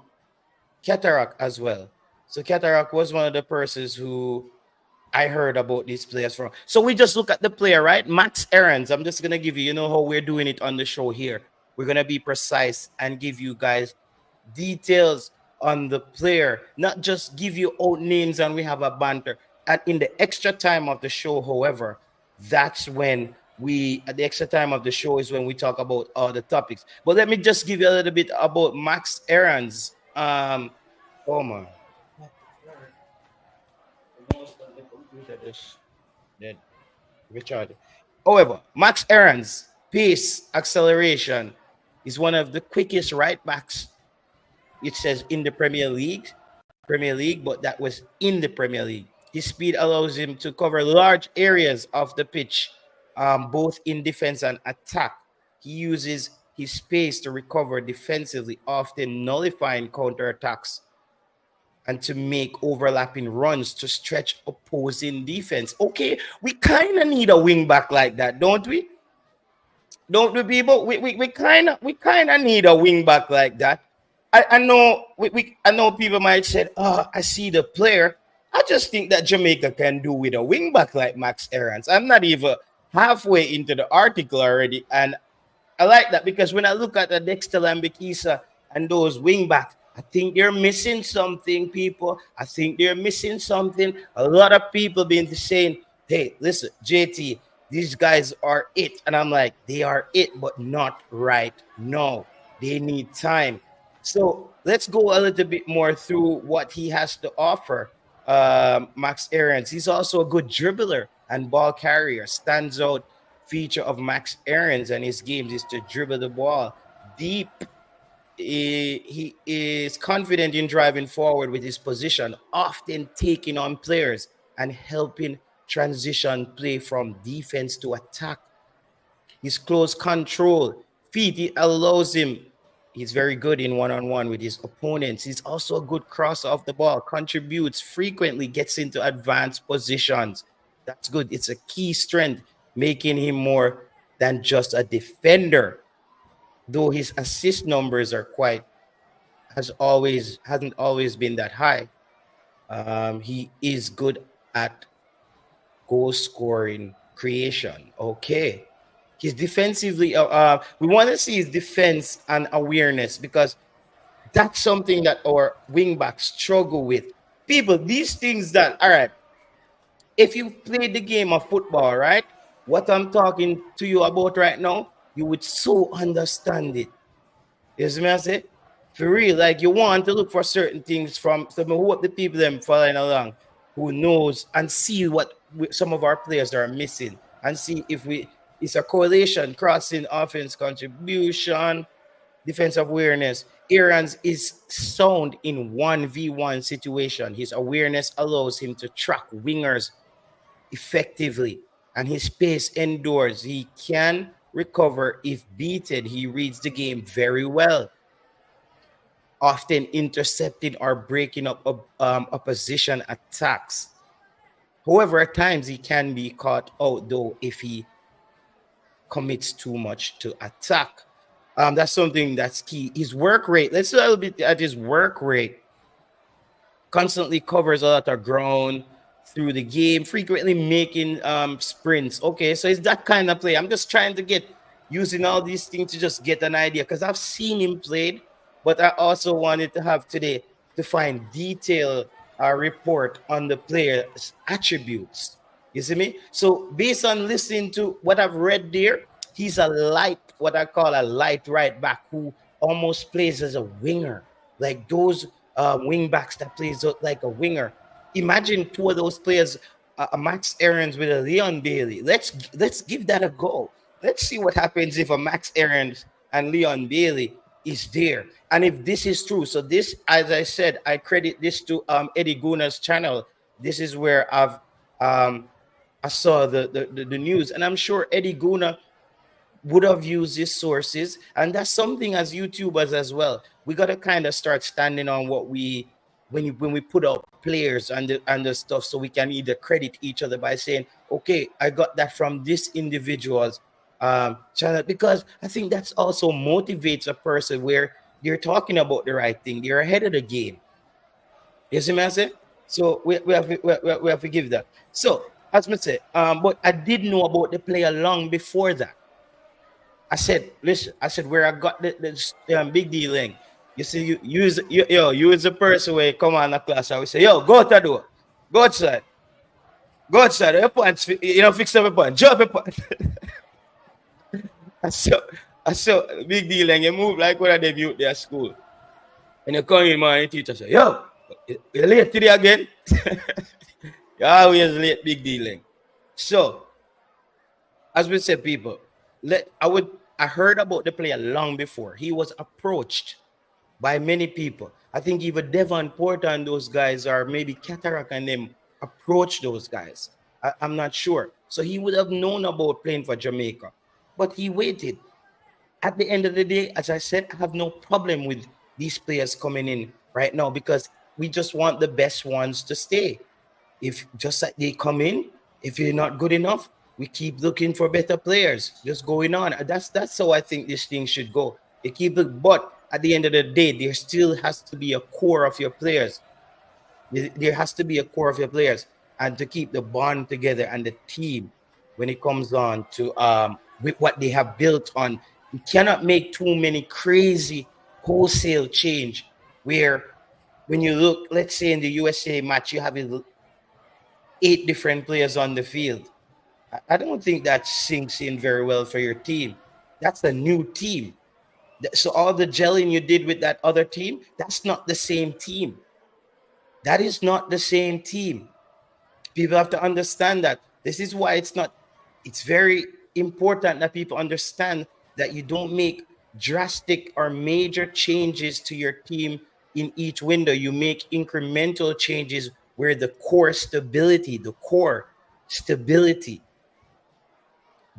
S3: Cataract as well. So Cataract was one of the persons who I heard about these players from. So we just look at the player, right? Max Aarons. I'm just gonna give you, you know how we're doing it on the show here. We're gonna be precise and give you guys details on the player, not just give you out names and we have a banter. And in the extra time of the show, however, that's when at the extra time of the show is when we talk about all the topics. But let me just give you a little bit about Max Aarons. Oh man. Richard. However, Max Aarons' pace acceleration is one of the quickest right backs. It says in the Premier League, but that was in the Premier League. His speed allows him to cover large areas of the pitch, both in defense and attack. He uses his space to recover defensively, often nullifying counterattacks and to make overlapping runs to stretch opposing defense. Okay, we kind of need a wing back like that, don't we? Don't we, people? We kind of need a wing back like that. I know I know people might say, "Oh, I see the player." I just think that Jamaica can do with a wing back like Max Aarons. I'm not even halfway into the article already, and I like that because when I look at the Dexter Lambikisa and those wing backs, I think they're missing something, people. I think they're missing something. A lot of people been saying, "Hey, listen, JT, these guys are it," and I'm like, they are it, but not right now. They need time. So let's go a little bit more through what he has to offer. Max Aarons. He's also a good dribbler and ball carrier. Stands out feature of Max Aarons and his games is to dribble the ball deep. He is confident in driving forward with his position, often taking on players and helping transition play from defense to attack. His close control feet, it allows him. He's very good in one-on-one with his opponents. He's also a good crosser of the ball, contributes frequently, gets into advanced positions. That's good. It's a key strength, making him more than just a defender. Though his assist numbers are hasn't always been that high. He is good at goal scoring creation. Okay. He's defensively, we want to see his defense and awareness because that's something that our wingbacks struggle with. People, these things that, all right, if you've played the game of football, right, what I'm talking to you about right now, you would so understand it. You see me I say? For real, like you want to look for certain things from some of the people them following along who knows and see what some of our players are missing and see if it's a correlation, crossing offense contribution, defensive awareness. Aaron's is sound in 1v1 situation. His awareness allows him to track wingers effectively, and his pace endures. He can recover if beaten. He reads the game very well, often intercepting or breaking up opposition attacks. However, at times he can be caught out though if he commits too much to attack. That's something that's key. His work rate. Let's look a little bit at his work rate. Constantly covers a lot of ground through the game, frequently making sprints. Okay, so it's that kind of play. I'm just trying to get using all these things to just get an idea because I've seen him played, but I also wanted to have today to find detailed report on the player's attributes. You see me? So based on listening to what I've read there, he's a light, what I call a light right back who almost plays as a winger, like those wing backs that plays like a winger. Imagine two of those players, Max Aarons with a Leon Bailey. Let's give that a go. Let's see what happens if a Max Aarons and Leon Bailey is there. And if this is true, so this, as I said, I credit this to Eddie Guna's channel. This is where I saw the news, and I'm sure Eddie Guna would have used his sources, and that's something as YouTubers as well. We got to kind of start standing on what we when we put out players and the stuff, so we can either credit each other by saying, okay, I got that from this individual's channel, because I think that's also motivates a person where you're talking about the right thing, you're ahead of the game. You see what I say? So we have to give that. So as I say, but I did know about the player long before that. I said, listen, where I got the big dealing. You see, you as a person where you come on the class, I would say, yo, go out the door, go outside, your pants, fix up your pants, drop your pants. I saw big deal, and you move like when I debut there at school. And you come in, man, and the teacher say, yo, you're late today again? You're always late, big dealing. So, as we said, people, I heard about the player long before. He was approached by many people. I think even Devon Porter and those guys, or maybe Cataract and them, approached those guys. I'm not sure. So he would have known about playing for Jamaica, but he waited. At the end of the day, as I said, I have no problem with these players coming in right now because we just want the best ones to stay. If just like they come in, if you're not good enough, we keep looking for better players. Just going on. That's how I think this thing should go. You keep it, but at the end of the day, there still has to be a core of your players. There has to be a core of your players, and to keep the bond together and the team when it comes on to with what they have built on. You cannot make too many crazy wholesale change where when you look, let's say in the USA match, you have 8 different players on the field. I don't think that sinks in very well for your team. That's a new team. So all the gelling you did with that other team, that's not the same team. That is not the same team. People have to understand that. This is why it's very important that people understand that you don't make drastic or major changes to your team in each window. You make incremental changes where the core stability,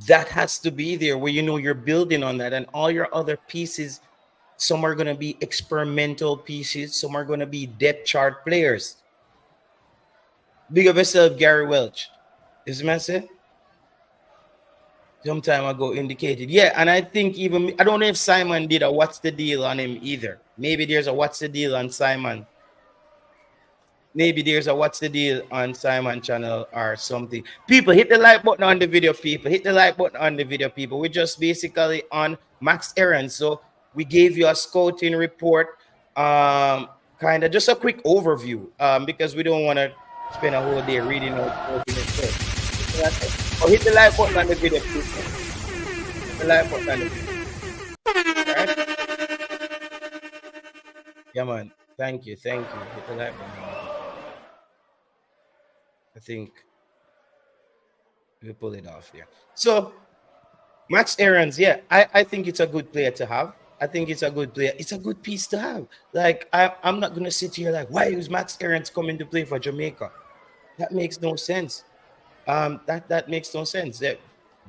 S3: that has to be there, where you're building on that, and all your other pieces, some are going to be experimental pieces, some are going to be depth chart players. Big up yourself, Gary Welch. Is my say? Some time ago indicated. Yeah, and I think even, I don't know if Simon did a what's the deal on him either. Maybe there's a what's the deal on Simon. Maybe there's a what's the deal on Simon channel or something. People, hit the like button on the video, people. Hit the like button on the video, people. We're just basically on Max Aarons. So we gave you a scouting report, kind of just a quick overview, because we don't want to spend a whole day reading out stuff. Hit the like button on the video, people. Hit the like button on the video. All right? Yeah, man. Thank you. Hit the like button. I think we pull it off there. So Max Aarons, yeah, I think it's a good player to have. I think it's a good player. It's a good piece to have. Like I'm not gonna sit here like, why is Max Aarons coming to play for Jamaica? That makes no sense. That makes no sense. That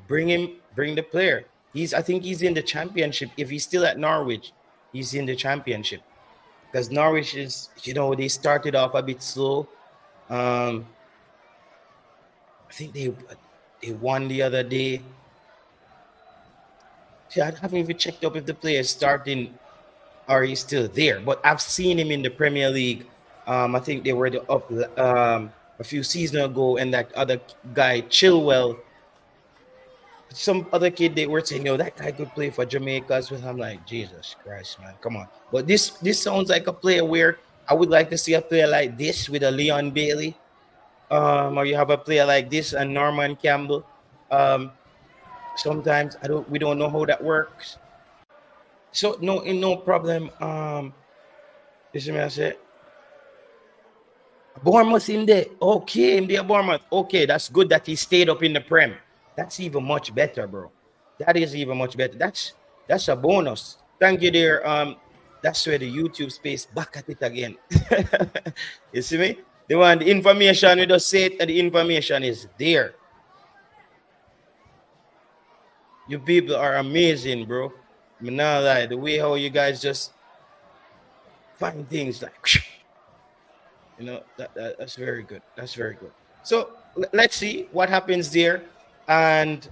S3: bring the player. I think he's in the championship. If he's still at Norwich, he's in the championship. Because Norwich is, they started off a bit slow. I think they won the other day. See, I haven't even checked up if the player is starting or he's still there. But I've seen him in the Premier League. I think they were up a few seasons ago, and that other guy, Chilwell, some other kid, they were saying, that guy could play for Jamaica as well. I'm like, Jesus Christ, man, come on. But this sounds like a player where I would like to see a player like this with a Leon Bailey. Or you have a player like this and Norman Campbell. Sometimes we don't know how that works. So no problem. This is what I said. Bournemouth in there. Okay, in there, Bournemouth. Okay, that's good that he stayed up in the Prem. That's even much better, bro. That is even much better. That's a bonus. Thank you there. That's where the YouTube space back at it again. You see me? They want the information, we just say it, and the information is there. You people are amazing, bro. I'm not lie. The way how you guys just find things like, that's very good. That's very good. So let's see what happens there, and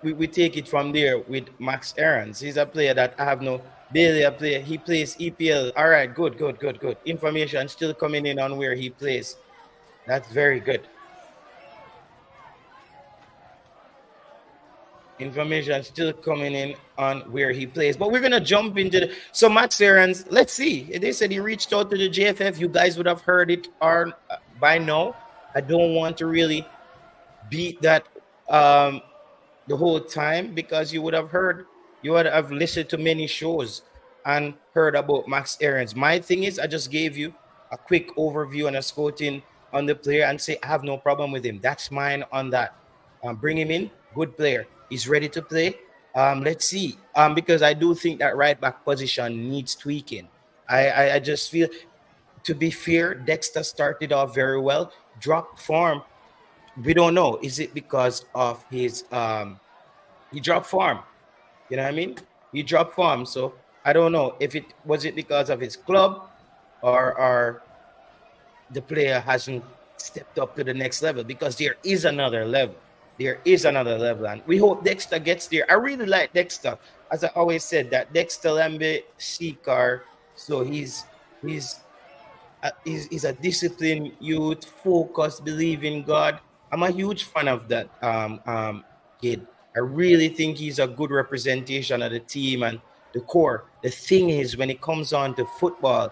S3: we take it from there with Max Aarons. He's a player that I have no Bailey, a player. He plays EPL. All right, good. Information still coming in on where he plays. That's very good. Information still coming in on where he plays. But we're going to jump into so Max Aarons, let's see. They said he reached out to the JFF. You guys would have heard it by now. I don't want to really beat that the whole time, because you would have listened to many shows and heard about Max Aarons. My thing is, I just gave you a quick overview and a scouting on the player and say I have no problem with him. That's mine on that. Bring him in, good player. He's ready to play. Let's see. Because I do think that right back position needs tweaking. I just feel, to be fair, Dexter started off very well. Dropped form. We don't know. Is it because of his he dropped form? You know what I mean? He dropped form. So I don't know if it was because of his club or the player hasn't stepped up to the next level, because there is another level. And we hope Dexter gets there. I really like Dexter. As I always said, that Dexter Lambe Seeker. So he's a disciplined youth, focused, believe in God. I'm a huge fan of that kid. I really think he's a good representation of the team and the core. The thing is, when it comes on to football,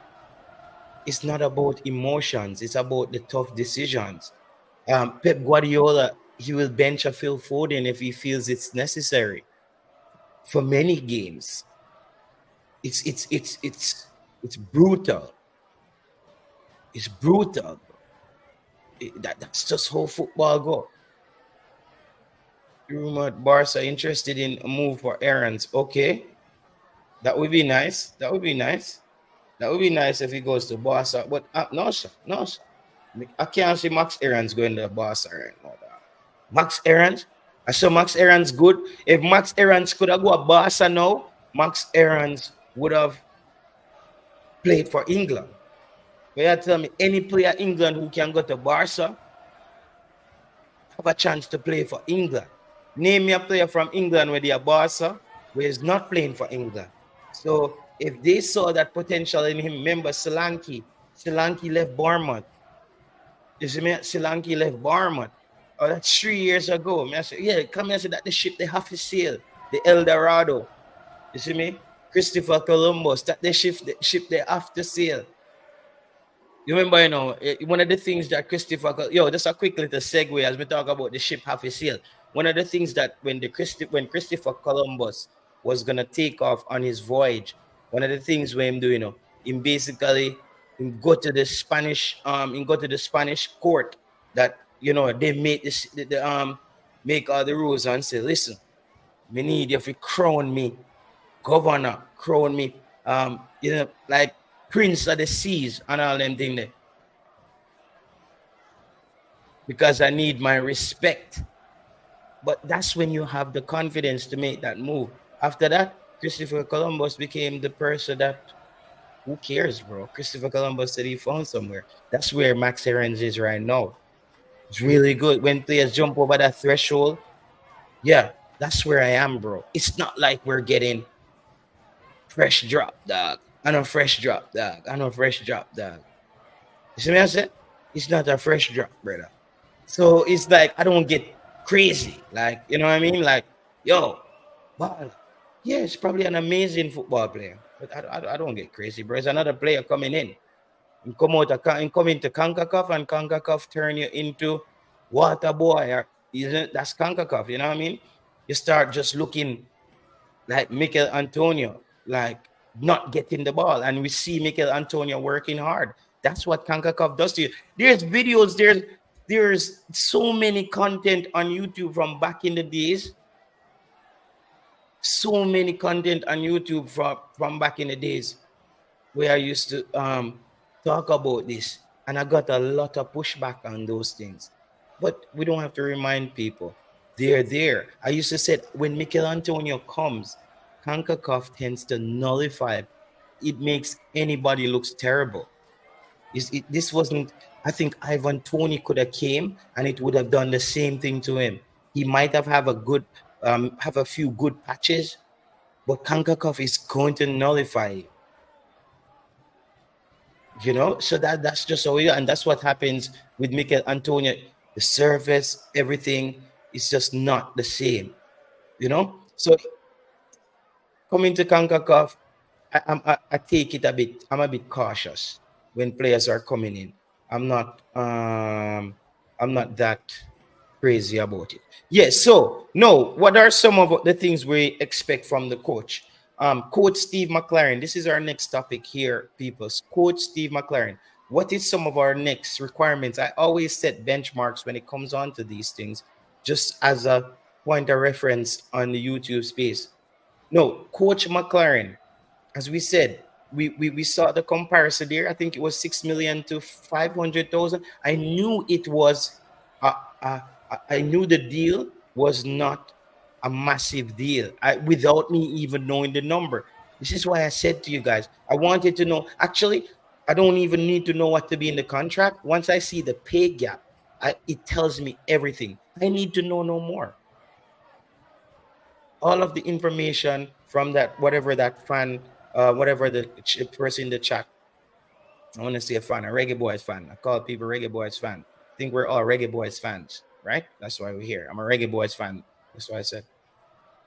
S3: it's not about emotions. It's about the tough decisions. Pep Guardiola, he will bench a Phil Foden if he feels it's necessary. For many games, it's brutal. It's brutal. That's just how football go. Rumored Barca interested in a move for Aarons. Okay, that would be nice. That would be nice if he goes to Barca. But no, sir. I can't see Max Aarons going to Barca right now. Max Aarons, I saw Max Aarons good. If Max Aarons could have go to Barca now, Max Aarons would have played for England. But you tell me, any player in England who can go to Barca have a chance to play for England. Name me a player from England where they are Barca, where he's not playing for England. So if they saw that potential in him, remember Solanke left Bournemouth. You see me? Solanke left Bournemouth. Oh, that's 3 years ago. I said, yeah, come here and say that the ship they have to sail, the El Dorado. You see me? Christopher Columbus, that the ship they have to sail. You remember, one of the things that just a quick little segue as we talk about the ship have to sail. One of the things that when Christopher Columbus was gonna take off on his voyage, one of the things where him do, him basically go to the Spanish court that they made this make all the rules and say, listen, me need you to crown me governor, crown me, like prince of the seas and all them things there. Because I need my respect. But that's when you have the confidence to make that move. After that, Christopher Columbus became the person that, who cares, bro? Christopher Columbus said he found somewhere. That's where Max Herons is right now. It's really good when players jump over that threshold. Yeah, that's where I am, bro. It's not like we're getting fresh drop, dog. I know fresh drop, dog. I know fresh drop, dog. You see what I said? It's not a fresh drop, brother. So it's like I don't get crazy. Like, you know what I mean? Like, yo, ball. Yeah, it's probably an amazing football player. But I don't get crazy, bro. It's another player coming in. And come into CONCACAF, and CONCACAF turn you into water boy. That's CONCACAF, you know what I mean? You start just looking like Mikel Antonio, like not getting the ball. And we see Mikel Antonio working hard. That's what CONCACAF does to you. There's videos, there's so many content on YouTube from back in the days. So many content on YouTube from back in the days where I used to talk about this. And I got a lot of pushback on those things. But we don't have to remind people. They're there. I used to say when Mikel Antonio comes, CONCACAF tends to nullify. It makes anybody looks terrible. This wasn't, I think Ivan Toney could have came and it would have done the same thing to him. He might have a few good patches, but CONCACAF is going to nullify you. You know, so that's just how we are, and that's what happens with Mikel Antonio. The surface, everything is just not the same. You know, so coming to CONCACAF, I take it I'm a bit cautious when players are coming in. I'm not that crazy about it. Yes. So no, what are some of the things we expect from the coach? Coach Steve McLaren. This is our next topic here, people. Coach Steve McLaren. What is some of our next requirements? I always set benchmarks when it comes on to these things, just as a point of reference on the YouTube space. No, Coach McLaren, as we said, we saw the comparison there. I think it was 6 million to 500,000. I knew it was I knew the deal was not a massive deal without me even knowing the number. This is why I said to you guys, I wanted to know. Actually, I don't even need to know what to be in the contract. Once I see the pay gap, it tells me everything. I need to know no more. All of the information from that, whatever that fan, whatever the person in the chat. I want to say a fan, a Reggae Boyz fan. I call people Reggae Boyz fan. I think we're all Reggae Boyz fans, right? That's why we're here. I'm a Reggae Boyz fan. That's why I said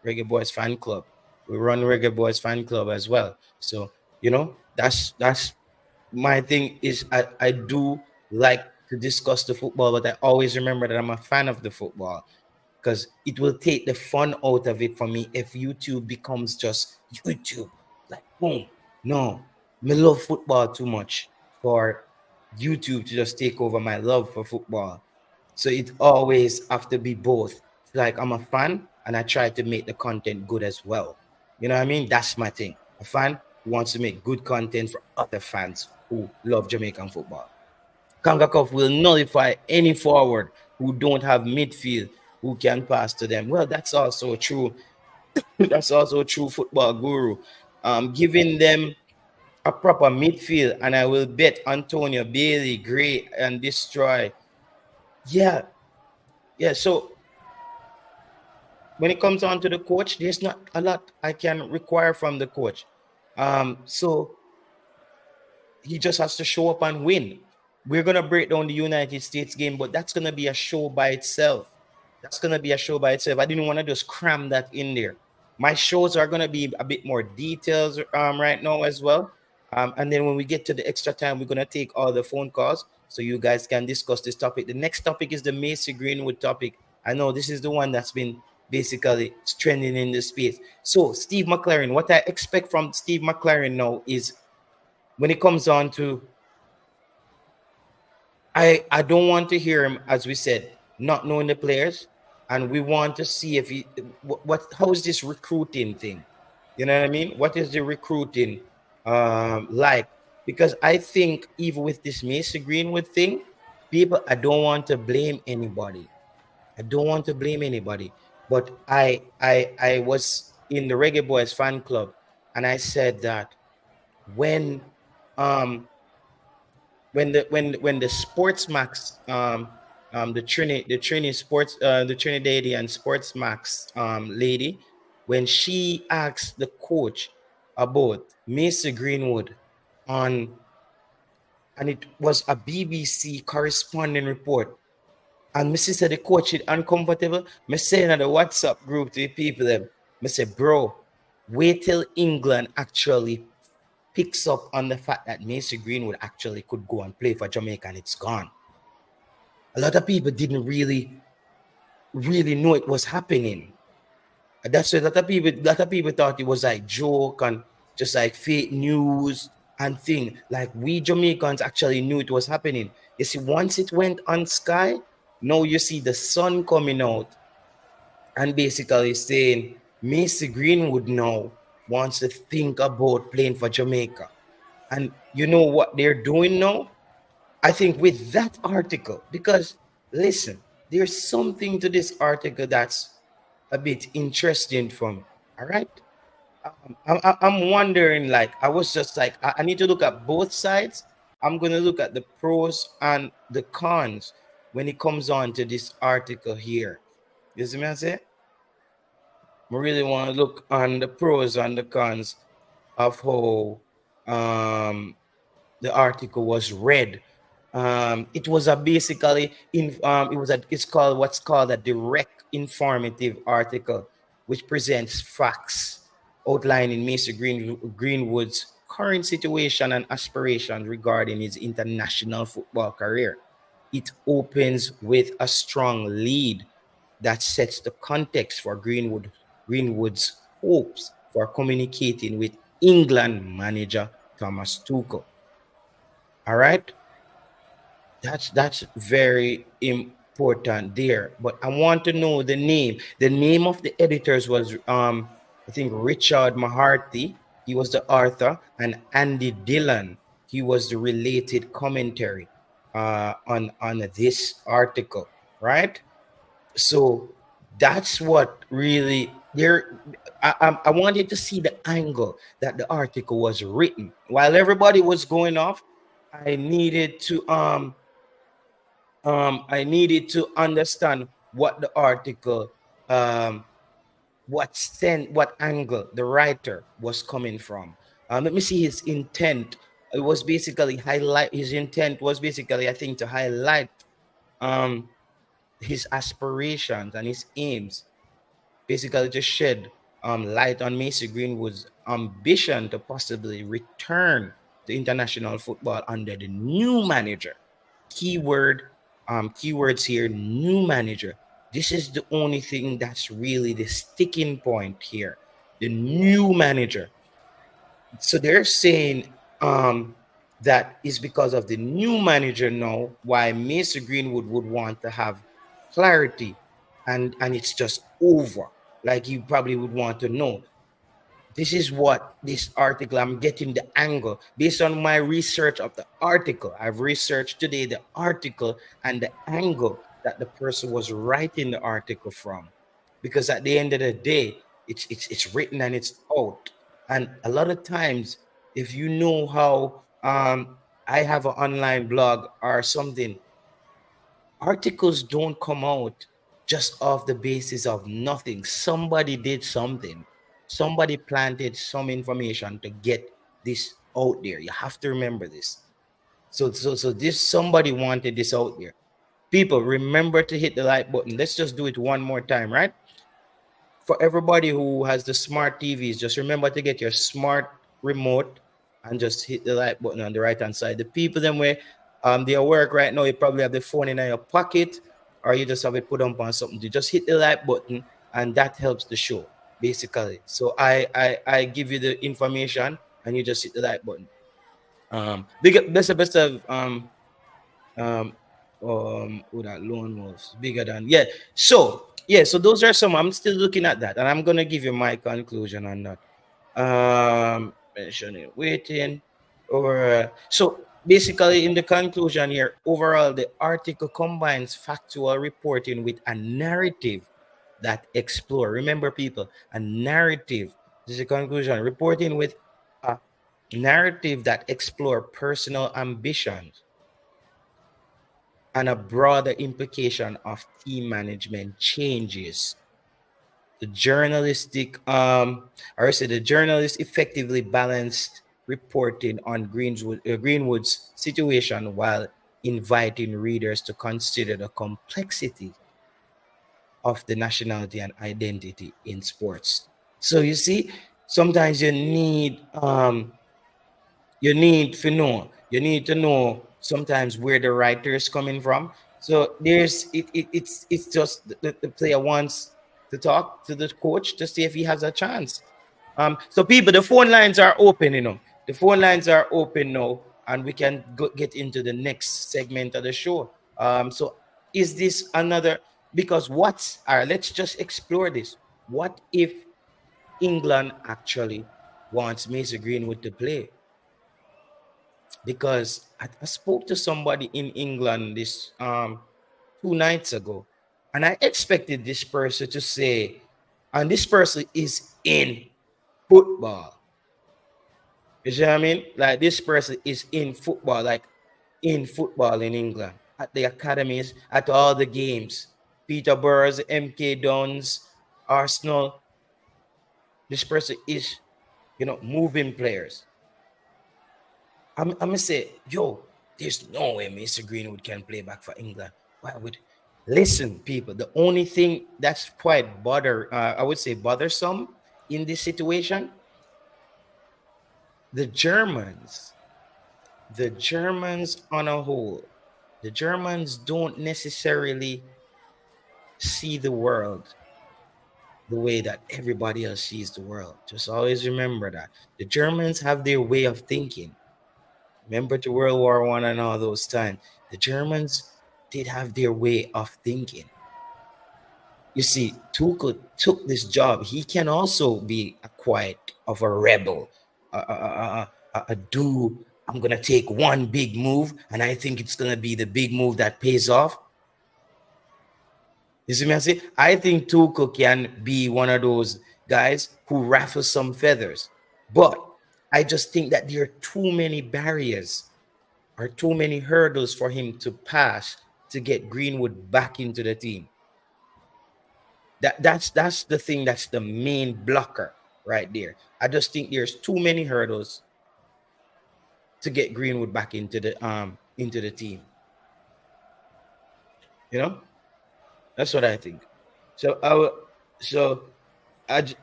S3: Reggae Boyz fan club. We run Reggae Boyz fan club as well. So, you know, that's my thing is I do like to discuss the football, but I always remember that I'm a fan of the football because it will take the fun out of it for me if YouTube becomes just YouTube. Like, boom. No, I love football too much for YouTube to just take over my love for football. So it always have to be both. Like I'm a fan and I try to make the content good as well. You know what I mean? That's my thing. A fan who wants to make good content for other fans who love Jamaican football. CONCACAF will nullify any forward who don't have midfield who can pass to them. Well, that's also true. That's also true, football guru. Giving them a proper midfield, and I will bet Antonio, Bailey, Gray, and Destroy. Yeah. So when it comes on to the coach, there's not a lot I can require from the coach. So he just has to show up and win. We're gonna break down the United States game, but that's gonna be a show by itself. I didn't want to just cram that in there. My shows are gonna be a bit more details right now as well. And then when we get to the extra time, we're gonna take all the phone calls so you guys can discuss this topic. The next topic is the Mason Greenwood topic. I know this is the one that's been basically trending in the space. So Steve McLaren, what I expect from Steve McLaren now is when it comes on to, I don't want to hear him, as we said, not knowing the players, and we want to see if how is this recruiting thing? You know what I mean? What is the recruiting like? Because I think even with this Mason Greenwood thing, people, I don't want to blame anybody. I don't want to blame anybody. But I was in the Reggae Boys fan club, and I said that when um when the sports max the Trinidadian sports max lady, when she asked the coach about Mason Greenwood on, and it was a BBC corresponding report, and Missy said the coach is uncomfortable. Me saying in the WhatsApp group to the people them, me say, bro, wait till England actually picks up on the fact that Mason Greenwood actually could go and play for Jamaica, and it's gone. A lot of people didn't really know it was happening. That's why a lot of people thought it was like joke and just like fake news and thing. Like we Jamaicans actually knew it was happening. You see, once it went on Sky, now you see the sun coming out and basically saying Mason Greenwood now wants to think about playing for Jamaica. And you know what they're doing now? I think with that article, because listen, there's something to this article that's a bit interesting for me. All right. I'm wondering, like, I was just like, I need to look at both sides. I'm going to look at the pros and the cons when it comes on to this article here. You see me, I say? I really want to look on the pros and the cons of how the article was read. It was a basically it's called what's called a direct informative article, which presents facts outlining Greenwood's current situation and aspirations regarding his international football career. It opens with a strong lead that sets the context for Greenwood's hopes for communicating with England manager Thomas Tuchel. All right, that's very important there. But I want to know the name. The name of the editors was I think Richard Maharty. He was the author, and Andy Dillon. He was the related commentary on this article, right? So that's what really there. I wanted to see the angle that the article was written. While everybody was going off, I needed to understand what the article what angle the writer was coming from. Let me see his intent. It was basically highlight his intent was basically, I think, to highlight his aspirations and his aims, basically to shed light on Mason Greenwood's ambition to possibly return to international football under the new manager. Keywords here, new manager. This is the only thing that's really the sticking point here. The new manager. So they're saying that is because of the new manager now why Mason Greenwood would want to have clarity, and it's just over. Like you probably would want to know. This is what this article, I'm getting the angle based on my research of the article. I've researched today the article and the angle that the person was writing the article from. Because at the end of the day, it's written and it's out. And a lot of times, if you know how I have an online blog or something, articles don't come out just off the basis of nothing. Somebody did something. Somebody planted some information to get this out there. You have to remember this. So this somebody wanted this out there. People, remember to hit the like button. Let's just do it one more time, right? For everybody who has the smart TVs, just remember to get your smart remote and just hit the like button on the right hand side. The people them where they are work right now, you probably have the phone in your pocket, or you just have it put up on something. You just hit the like button, and that helps the show basically. So I give you the information, and you just hit the like button. Best of who that loan was bigger than, yeah. So those are some. I'm still looking at that, and I'm gonna give you my conclusion on that. Mentioning waiting, or so basically in the conclusion here, overall the article combines factual reporting with a narrative that explore. Remember, people, a narrative. This is the conclusion. Reporting with a narrative that explore personal ambitions and a broader implication of team management changes. The journalistic or I say the journalist effectively balanced reporting on Greenwood's situation while inviting readers to consider the complexity of the nationality and identity in sports. So you see, sometimes you need to know sometimes where the writer is coming from. So it's just the player wants to talk to the coach to see if he has a chance. So people, the phone lines are open, the phone lines are open now, and we can get into the next segment of the show. So is this another, because what's all right, let's just explore this. What if England actually wants Mason Greenwood to play? Because I spoke to somebody in England this 2 nights ago, and I expected this person to say, and this person is in football. You see what I mean? Like this person is in football, like in football in England, at the academies, at all the games. Peterborough's, MK Dons, Arsenal. This person is, moving players. I'm gonna say, yo, there's no way Mr. Greenwood can play back for England. Why would listen, people? The only thing that's quite I would say bothersome in this situation, the Germans on a whole, the Germans don't necessarily see the world the way that everybody else sees the world. Just always remember that the Germans have their way of thinking. Remember to World War I and all those times. The Germans did have their way of thinking. You see, Tuchel took this job. He can also be a quiet of a rebel, a do. I'm gonna take one big move, and I think it's gonna be the big move that pays off. You see me? I think Tuchel can be one of those guys who raffles some feathers, but I just think that there are too many barriers, are too many hurdles for him to pass to get Greenwood back into the team. That's the thing, that's the main blocker right there. I just think there's too many hurdles to get Greenwood back into the team. That's what I think.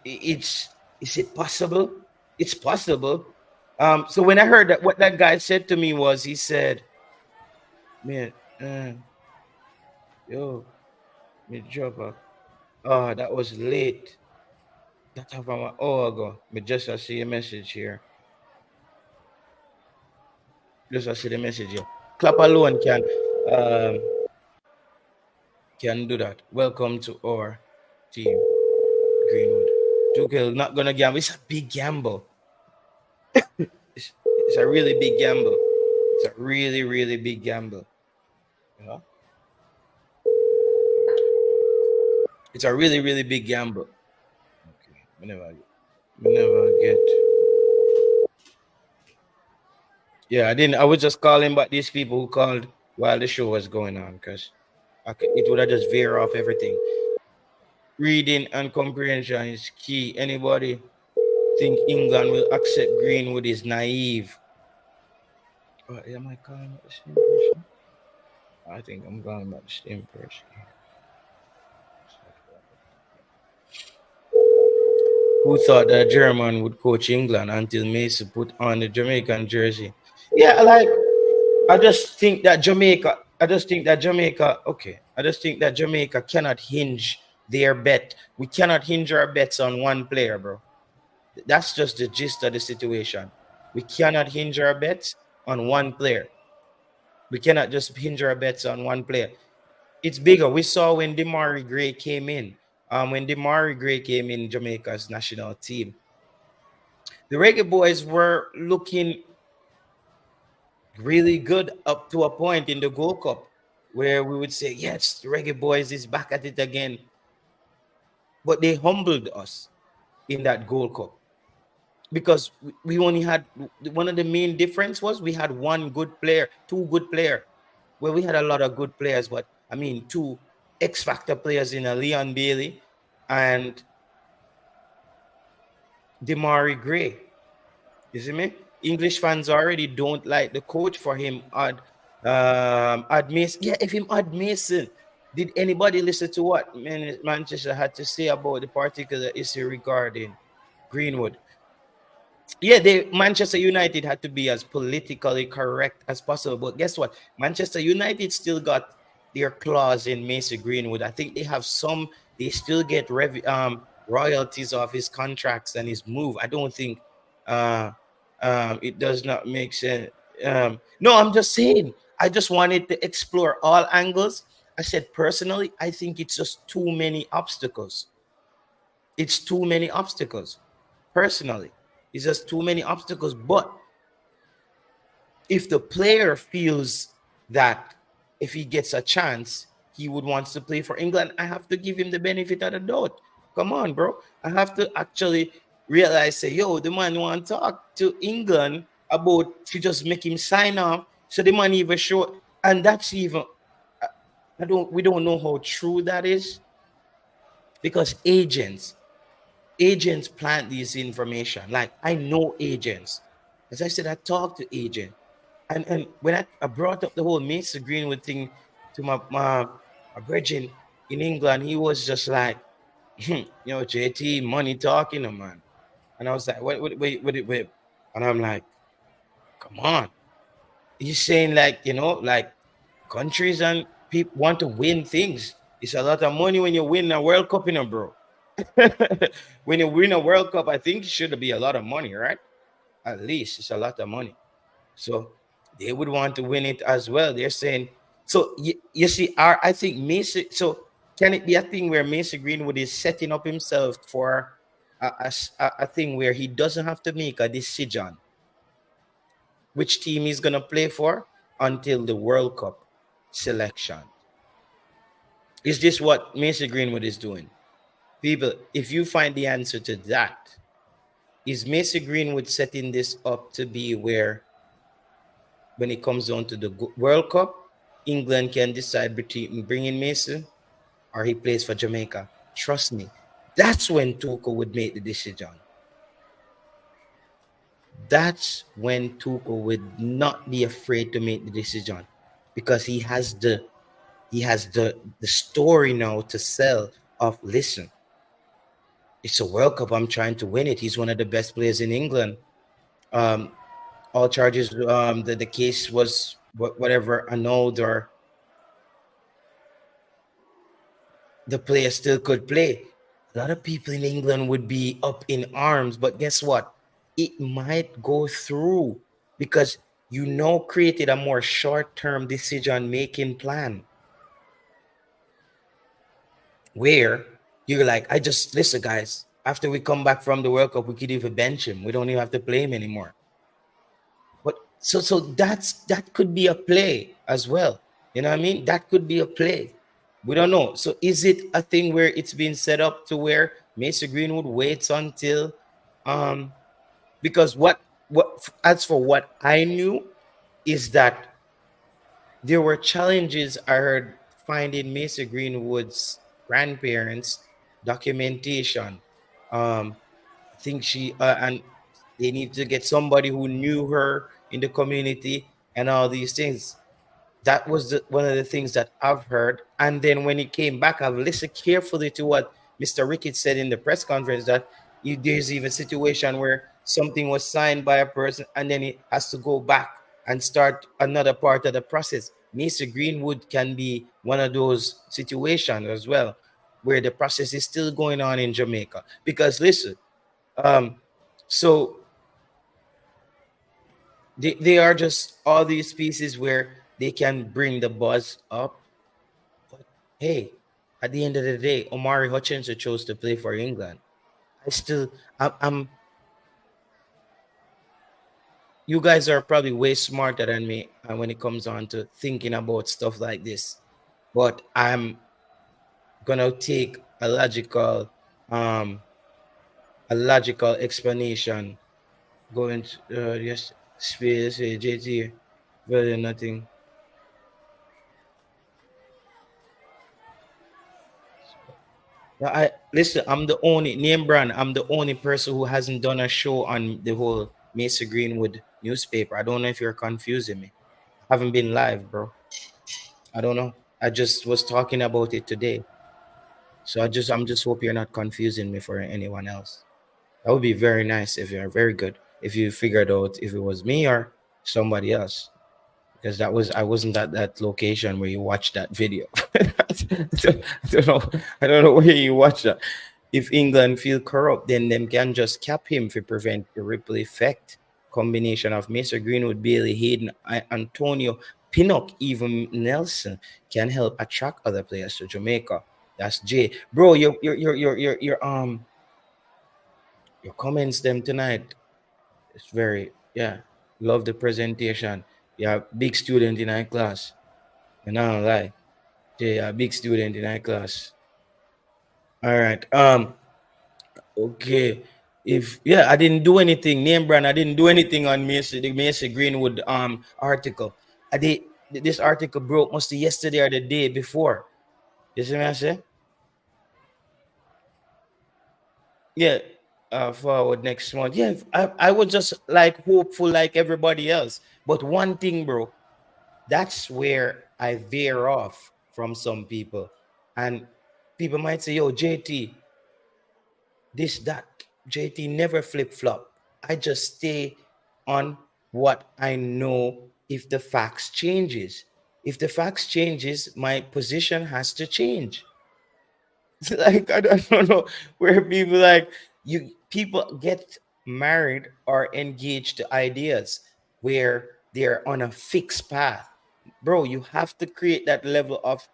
S3: Is it possible? It's possible. So when I heard that, what that guy said to me was, he said, man, yo, me drop off. Oh, that was late. That's from an hour ago. Me just I see a message here. Just I see the message here. Clap alone can do that. Welcome to our team, Greenwood. Tuchel not gonna gamble. It's a big gamble. it's a really big gamble. It's a really, really big gamble. It's a really, really big gamble. Okay, we never get. Yeah, I didn't. I was just calling back these people who called while the show was going on, because it would have just veer off everything. Reading and comprehension is key. Anybody think England will accept Greenwood is naive? Am I calling about the same person? I think I'm calling about the same person. Who thought that German would coach England until Mason put on the Jamaican jersey? Yeah, I just think that Jamaica cannot hinge their bet. We cannot hinge our bets on one player, bro. That's just the gist of the situation. We cannot hinge our bets on one player. We cannot just hinge our bets on one player. It's bigger. We saw when Demarai Gray came in. When Demarai Gray came in Jamaica's national team, The Reggae Boys were looking really good up to a point in the Gold Cup where we would say, yes, the Reggae Boys is back at it again. But they humbled us in that Gold Cup because we only had one of the main difference was we had one good player, two good player. Well, we had a lot of good players, but I mean, two X Factor players in a Leon Bailey and Demari Gray. You see me? English fans already don't like the coach for him. Add Mason. Yeah, if him add Mason, did anybody listen to what Manchester had to say about the particular issue regarding Greenwood? Yeah, Manchester United had to be as politically correct as possible. But guess what? Manchester United still got their clause in Mason Greenwood. I think they have some. They still get royalties of his contracts and his move. I don't think uh, it does not make sense. No, I'm just saying. I just wanted to explore all angles. I said personally, I think it's just too many obstacles. It's too many obstacles. Personally, it's just too many obstacles. But if the player feels that if he gets a chance, he would want to play for England, I have to give him the benefit of the doubt. Come on, bro. I have to actually realize, say, yo, the man want to talk to England about to just make him sign off. So the man even show, and that's even we don't know how true that is because agents plant this information. Like I know agents. As I said, I talk to agents. And when I brought up the whole Mason Greenwood thing to my brethren in England, he was just like, JT, money talking, man. And I was like, wait. And I'm like, come on. He's saying like, like countries and people want to win things. It's a lot of money when you win a World Cup, bro. When you win a World Cup, I think it should be a lot of money, right? At least it's a lot of money. So they would want to win it as well. They're saying, so you see, I think Mason, so can it be a thing where Mason Greenwood is setting up himself for a thing where he doesn't have to make a decision which team he's going to play for until the World Cup selection? Is this what Mason Greenwood is doing? People, if you find the answer to that, is Mason Greenwood setting this up to be where when it comes down to the World Cup, England can decide between bringing Mason or he plays for Jamaica? Trust me, that's when Tuchel would make the decision. That's when Tuchel would not be afraid to make the decision because he has the story now to sell of, listen, it's a World Cup. I'm trying to win it. He's one of the best players in England. All charges, the case was whatever annulled, or the player still could play. A lot of people in England would be up in arms, but guess what? It might go through because created a more short-term decision-making plan where you're like, listen, guys, after we come back from the World Cup, we could even bench him. We don't even have to play him anymore. But so that could be a play as well. You know what I mean? That could be a play. We don't know. So is it a thing where it's been set up to where Mason Greenwood waits until because what as for what I knew is that there were challenges I heard finding Mason Greenwood's grandparents documentation. I think she and they need to get somebody who knew her in the community and all these things. That was one of the things that I've heard. And then when he came back, I've listened carefully to what Mr. Ricketts said in the press conference, that there's even a situation where something was signed by a person and then it has to go back and start another part of the process. Mr. Greenwood can be one of those situations as well, where the process is still going on in Jamaica. Because listen, so they are just all these pieces where they can bring the buzz up. But hey, at the end of the day, Omari Hutchinson chose to play for England. I'm you guys are probably way smarter than me when it comes on to thinking about stuff like this. But I'm gonna take a logical explanation. Going to yes, space JT, very nothing. Yeah, I listen. I'm the only name brand. I'm the only person who hasn't done a show on the whole Mason Greenwood newspaper. I don't know if you're confusing me. I haven't been live, bro. I don't know. I just was talking about it today. So I'm just hope you're not confusing me for anyone else. That would be very nice if you're very good. If you figured out if it was me or somebody else. Because I wasn't at that location where you watched that video. I don't know where you watched that. If England feel corrupt, then them can just cap him to prevent the ripple effect. Combination of Mason Greenwood, Bailey Hayden, Antonio Pinnock, even Nelson can help attract other players to Jamaica. That's Jay, bro. Your comments them tonight. It's very love the presentation. Yeah, big student in our class. And I don't lie. Yeah, big student in our class. All right. Okay. If I didn't do anything, name brand, I didn't do anything on the Mason Greenwood article. I did this article broke mostly yesterday or the day before. You see what I say? Yeah. Forward next month. Yeah, I was just like hopeful like everybody else. But one thing, bro, that's where I veer off from some people. And people might say, yo, JT, this, that. JT never flip flop. I just stay on what I know if the facts changes. If the facts changes, my position has to change. Like I don't know where people like people get married or engaged to ideas where they're on a fixed path. Bro, you have to create that level of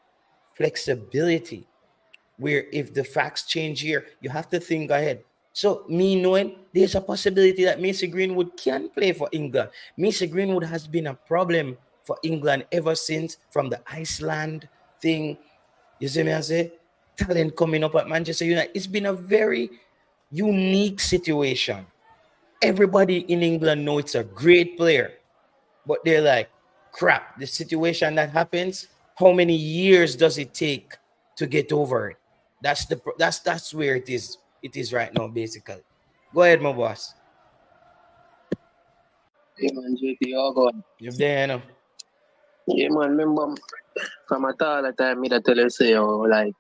S3: flexibility where if the facts change here, you have to think ahead. So me knowing there's a possibility that Mason Greenwood can play for England. Mason Greenwood has been a problem for England ever since from the Iceland thing. You see me I say? Talent coming up at Manchester United. It's been a very unique situation. Everybody in England know it's a great player, but they're like, crap, the situation that happens, how many years does it take to get over it? That's where it is right now, basically. Go ahead, my boss.
S6: Yeah, man, JP, all gone.
S3: You're there, you know.
S6: Yeah, man, remember from a all the time, me that tell you, say, oh, like,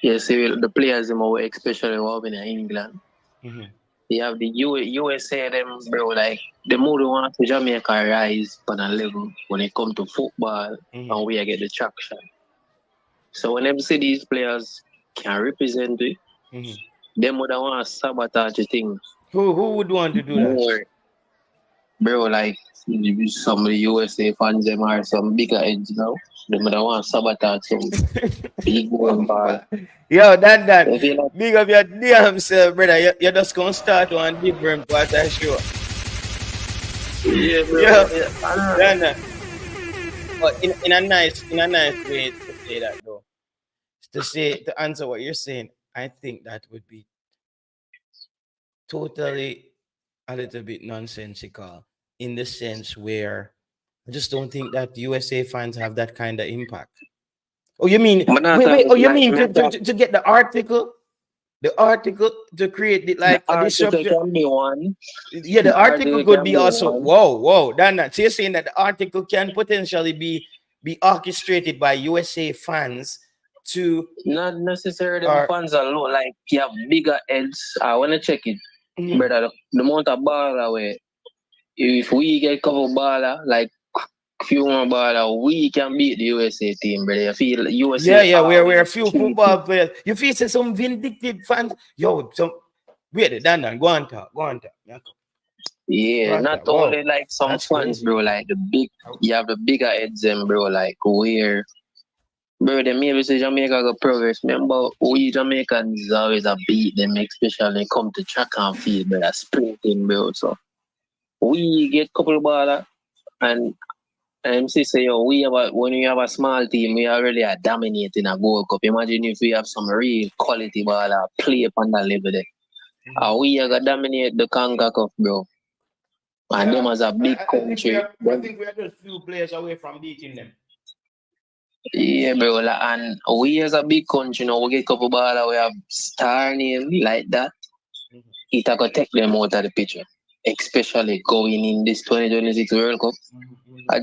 S6: yeah, see, the players, especially over in England.
S3: Mm-hmm.
S6: You have the USA, them, bro, like, the more they want to Jamaica rise on a level when it comes to football and we get the traction. So whenever see these players can represent it, them would want to sabotage the thing.
S3: Who would want to do that?
S6: Bro, like some of the USA fans, them are some bigger heads, you know. They would want to sabotage some big one ball.
S3: Yo, Dan, big up your damn self, brother. You're just gonna start one different part of show.
S6: Yeah, bro.
S3: Yeah. Dan, but in a nice way to say that though. To answer what you're saying, I think that would be totally a little bit nonsensical in the sense where I just don't think that USA fans have that kind of impact. Oh, you mean wait? Oh, you mean to get the article to create the like
S6: the
S3: a disruption?
S6: can be one.
S3: Yeah, the article could be also whoa. So you're saying that the article can potentially be orchestrated by USA fans to
S6: not necessarily the fans alone. Like you have bigger heads. I wanna check it, brother. The amount of baller away. If we get cover baller, like few more baller, we can beat the USA team, brother. I feel USA.
S3: Yeah, we're a few football players. You feel some vindictive fans. Yo, wait, Dan, go on talk.
S6: Yeah, not only like some
S3: That's
S6: fans,
S3: crazy.
S6: bro. Like you have the bigger heads, them, bro. Like where, bro, they maybe say Jamaica got progress. Remember, we Jamaicans always a beat them, especially when it come to track and field, bro. That's sprinting, bro. So we get couple baller and MC say, yo, when you have a small team, we already are dominating a Gold Cup. Imagine if we have some real quality baller play upon that level there. We are gonna dominate the CONCACAF, bro. And them as a big country.
S3: I think we are just few players away from beating them.
S6: Yeah, bro. And we as a big country, we get couple baller, we have star name like that. It gonna take them out of the picture. Especially going in this 2026 World Cup.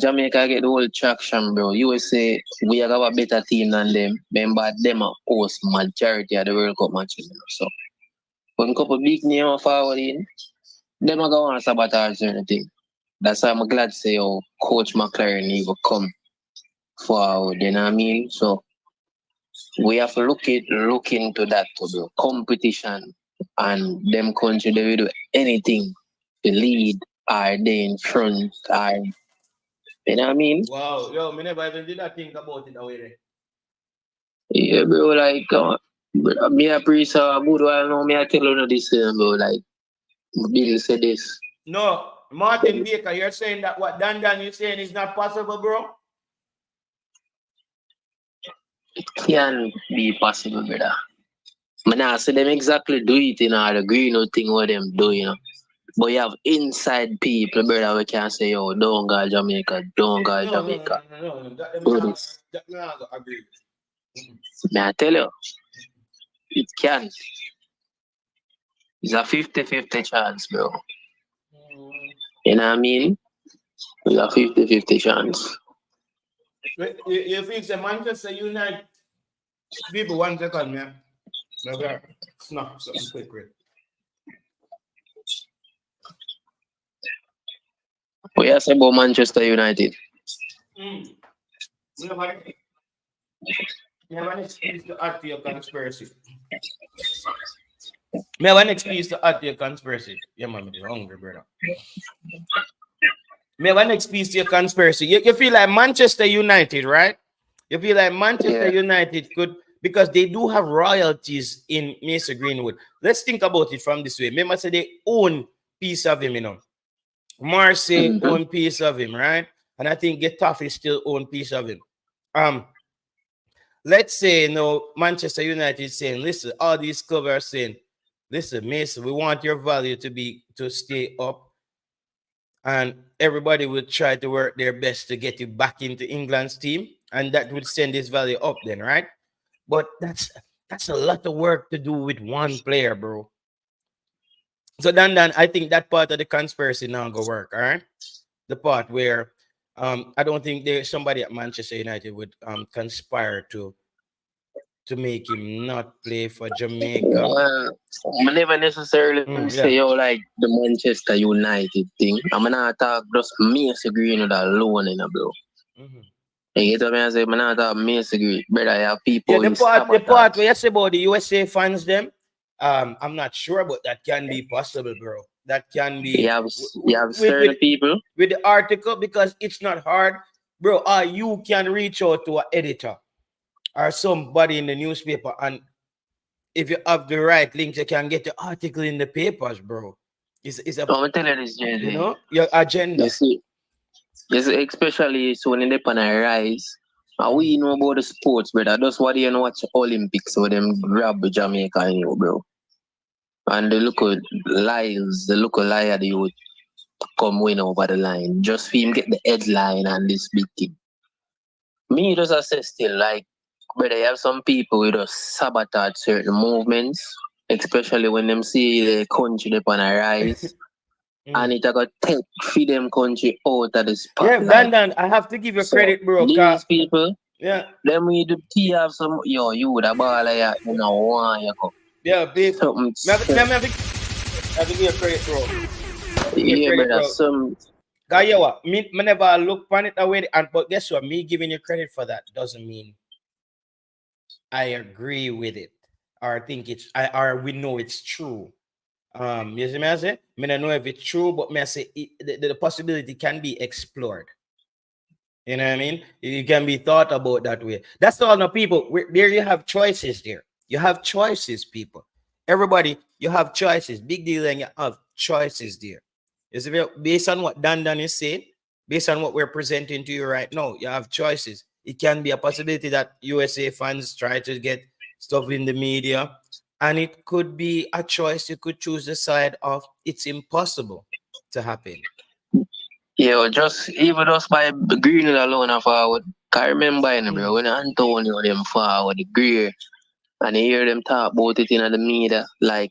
S6: Jamaica get the whole traction, bro. USA, we have a better team than them. Remember, them are host majority of the World Cup matches. So, when a couple big names forward in, them are going to sabotage anything. That's why I'm glad to say, Coach McLaren even come forward, you know what I mean? So, we have to look into that, bro. Competition and them country, they will do anything to lead, are they in front, are you know what I mean?
S3: Wow, yo, me never even did not think about it that way there.
S6: Yeah, bro, like, me a priest, good while now, me a tell you this, bro, like, Bill said this.
S3: No, Martin Baker, you're saying that what Dan you're saying is not possible, bro?
S6: It can be possible, brother. I nah see them exactly do it in the green thing what them do, you know. But you have inside people, brother, we can say, yo, don't go Jamaica, don't go Jamaica.
S3: No. That me not agree.
S6: May I tell you, it can. It's a 50-50 chance, bro. You know what I mean? It's a 50-50 chance.
S3: You think the Manchester United people 1 second, man. Maybe snap something quick.
S6: What you say about Manchester United?
S3: You have an excuse to add to your conspiracy. Me have an excuse to add to your conspiracy. Yeah, man, you're hungry, brother. Me have an excuse to your conspiracy. You feel like Manchester United, right? You feel like Manchester United could, because they do have royalties in Mason Greenwood. Let's think about it from this way. Remember, say they own piece of him, you know. Marseille own piece of him, right? And I think Getafe still own piece of him. Let's say, Manchester United is saying, listen, all these clubs are saying, listen, Mason, we want your value to stay up. And everybody will try to work their best to get you back into England's team. And that would send his value up then, right? But that's a lot of work to do with one player, bro. So Dan, I think that part of the conspiracy now go work, all right? The part where I don't think there's somebody at Manchester United would conspire to make him not play for Jamaica.
S6: I never necessarily say like the Manchester United thing. I'm not talk just Mason Greenwood alone in a bro. You get what I say? I'm not talk Mason Greenwood, brother. I have people.
S3: Yeah, the part where you say about the USA fans them. I'm not sure, but that can be possible, bro. That can be.
S6: You have certain people
S3: with the article, because it's not hard, bro. You can reach out to an editor or somebody in the newspaper, and if you have the right links, you can get the article in the papers, bro. It's a.
S6: I'm telling you this, JJ.
S3: You know your agenda.
S6: You see, especially so when they on a rise. And we know about the sports, brother. That's why they watch Olympics, so them grab Jamaica, bro. And the local liars, they would come win over the line. Just for him get the headline and this big thing. Me just say still, like, brother, you have some people who just sabotage certain movements, especially when them see the country upon a rise. And it got take feed them country out of the spotlight.
S3: Yeah, Dan, I have to give you credit, bro.
S6: These people,
S3: them
S6: we do have some, you would have ball like you know one you come.
S3: Yeah, babe. I have to give you credit, bro.
S6: Yeah, brother. Some
S3: guy, you what? Me never look on it away, but guess what? Me giving you credit for that doesn't mean I agree with it or think or we know it's true. You see me I say? I don't know if it's true, but me I say the possibility can be explored. You know what I mean? It can be thought about that way. That's all the people. There you have choices there. You have choices, people. Everybody, you have choices. Big deal, and you have choices there. Is based on what Dan is saying, based on what we're presenting to you right now, you have choices. It can be a possibility that USA fans try to get stuff in the media, and it could be a choice. You could choose the side of it's impossible to happen.
S6: Yeah, just by Greenwood alone a forward. Can't remember, bro, when Antonio them forward, the Greer, and you hear them talk about it in the media, like,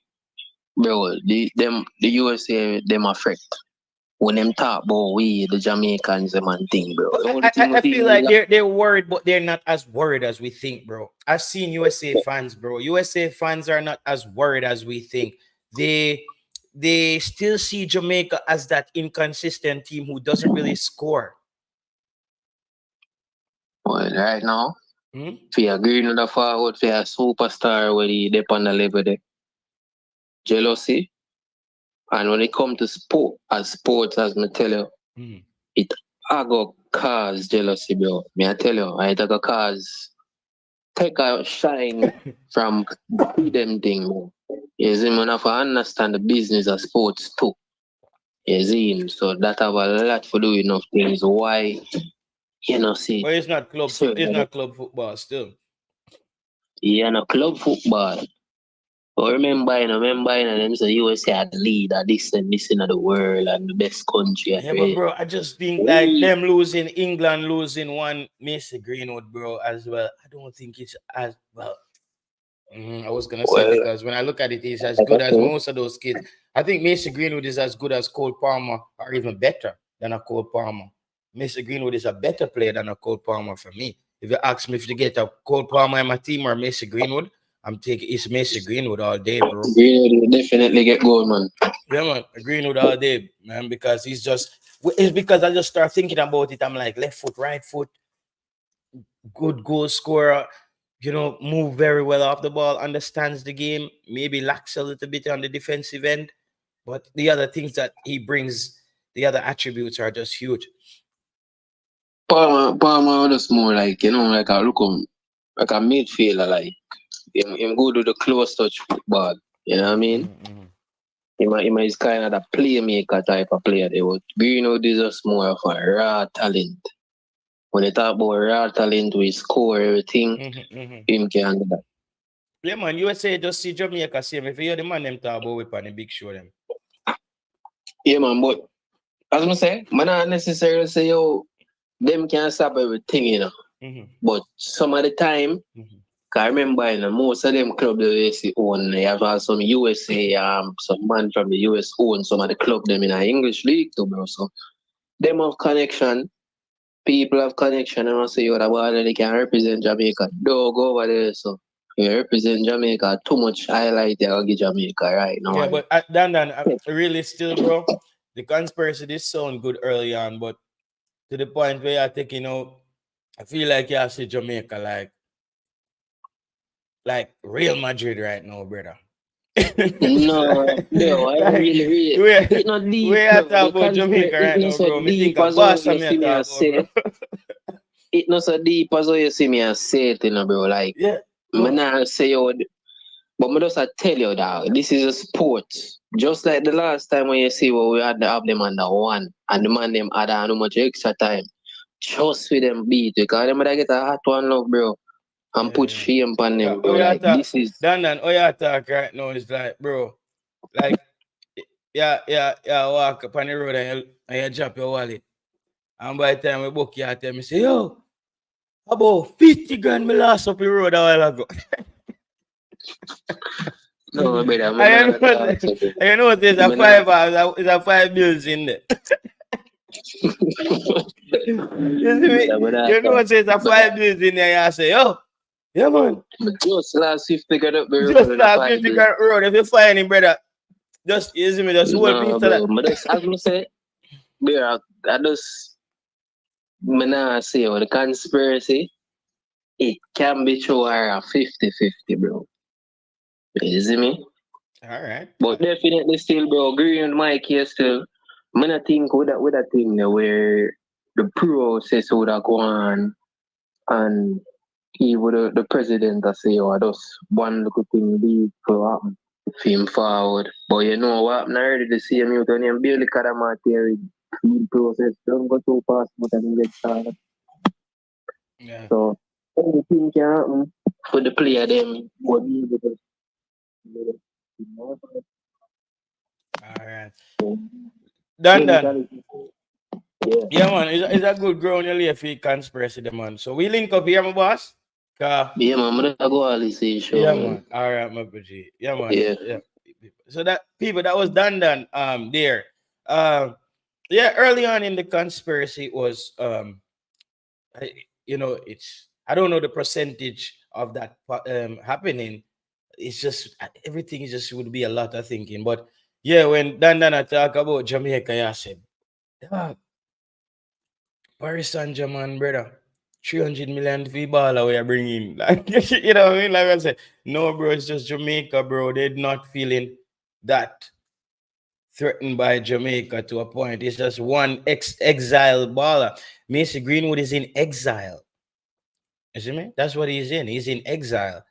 S6: bro, the USA, them affect. When them talk about we, the Jamaicans, them and thing, bro.
S3: I feel like they're worried, but they're not as worried as we think, bro. I've seen USA fans, bro. USA fans are not as worried as we think. They still see Jamaica as that inconsistent team who doesn't really score.
S6: Well, right now, if you agree with the forward, if you're a superstar where he dip on the level there, jealousy. And when it comes to sports, as me tell you, it go cause jealousy, bro. Me I tell you, it go cause take a shine from them thing, bro. You see, man, if I understand the business of sports too. You see, so that have a lot to do with enough things. Why, see.
S3: But it's not club.
S6: So,
S3: it's not club football still.
S6: Yeah, no club football. But remember, them say USA had the lead of this and this in the world and the best country.
S3: Yeah, but bro, I just think like them losing England, losing one Mason Greenwood, bro, as well. I don't think it's as well. I was gonna say because when I look at it, he's as good as most of those kids. I think Mason Greenwood is as good as Cole Palmer, or even better than a Cole Palmer. Mason Greenwood is a better player than a Cole Palmer for me. If you ask me if you get a Cole Palmer in my team or Mason Greenwood, I'm taking it's Mason Greenwood all day, bro.
S6: Greenwood will definitely get goal, man.
S3: Yeah, man, Greenwood all day, man, because it's because I just start thinking about it. I'm like left foot, right foot, good goal scorer, move very well off the ball, understands the game, maybe lacks a little bit on the defensive end, but the other things that he brings, the other attributes are just huge.
S6: Palmer just more like, like a like a midfielder, like him go to the close touch football. You know what I mean? He is kind of the playmaker type of player. Greenwood is just more of a raw talent. When they talk about raw talent, we score everything. Him can do that.
S3: Yeah, man. USA just see Jamaica same. If you hear the man them talk about whip on the big show them.
S6: Yeah, man. But as I say, man, not necessarily say them can stop everything, But some of the time, I remember most of them club the USA own. They have some USA, some man from the US own some of the club them in an English league too, bro. So them have connection. People have connection and I say they can represent Jamaica. Don't go over there, so you represent Jamaica too much highlight there give Jamaica right now.
S3: Yeah, but Dan, really still, bro, the conspiracy did sound good early on, but to the point where you're taking out, I feel like you see Jamaica like Real Madrid right now, brother.
S6: No, I really. It's not deep.
S3: We are talking about Jamaica right now, bro. Me think of Barca,
S6: it's not so deep as you see me and say it, bro. Like, I'm not say but I just tell you that this is a sport. Just like the last time when you see what we had to have them under one, and the man them had how much extra time. Just with them beat, because them get a hot one love, bro. And put shame on them, bro. Like, this is
S3: Dan, all you talk right now is like, bro, like, walk up on the road and you drop your wallet. And by the time we book you, I tell me, say, yo, about 50 grand me lost up the road a while ago.
S6: No, but
S3: you know there's a five bills in there. You there's a 5 bills in there, you say, yo, yeah, man.
S6: Just last 50 grand up the road.
S3: Just last 50 grand road. If you find him, brother, just use me, just hold piece of that.
S6: As I say, bro, I just say the conspiracy, it can be true or a 50-50, bro. You see me?
S3: All right.
S6: But definitely still, bro, agree on my case still. I think with that thing there where the process would have gone and he would the president I say, I just one little thing leave to happen. film forward. But you know what? I'm not ready to see him. You don't even barely cut him out there. Field process. Don't go too fast, but then get started.
S3: Yeah.
S6: So anything can happen for the player them. What be able to.
S3: All right. Done.
S6: Yeah.
S3: Yeah, man. It's a good ground you lay for conspiracy, the man. So we link up here, my boss.
S6: Yeah, man. I go all this show.
S3: Yeah,
S6: Man.
S3: man. All right, my buddy. Yeah, man.
S6: Yeah.
S3: Yeah. So that people that was done there. Yeah, early on in the conspiracy it was it's I don't know the percentage of that happening. It's just everything is just would be a lot of thinking. But yeah, when Dan I talk about Jamaica, I said, dog, Paris Saint-Germain, brother. 300 million fee baller we are bringing. Like, you know what I mean? Like I said, no, bro, it's just Jamaica, bro. They're not feeling that threatened by Jamaica to a point. It's just one exile baller. Mason Greenwood is in exile. You see me? That's what he's in. He's in exile.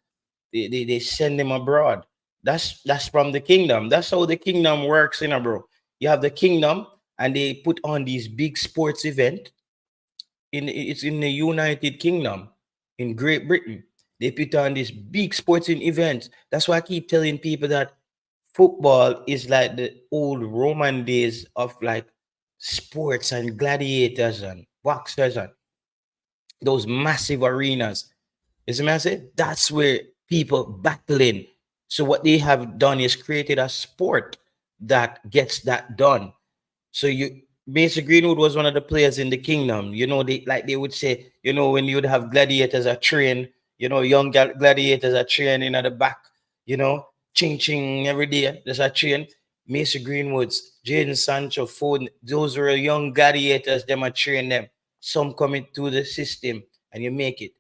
S3: They send him abroad. That's from the kingdom. That's how the kingdom works, bro. You have the kingdom and they put on these big sports event. It's in the United Kingdom, in Great Britain. They put on these big sporting events. That's why I keep telling people that football is like the old Roman days of like sports and gladiators and boxers and those massive arenas. You see what I say? That's where people battling. So what they have done is created a sport that gets that done. So Mason Greenwood was one of the players in the kingdom. They would say, when you would have gladiators at train, young gladiators are training at the back, ching ching every day. There's a train. Mason Greenwoods, Jaden Sancho, Foden, those were young gladiators. Them are train them. Some coming through the system, and you make it.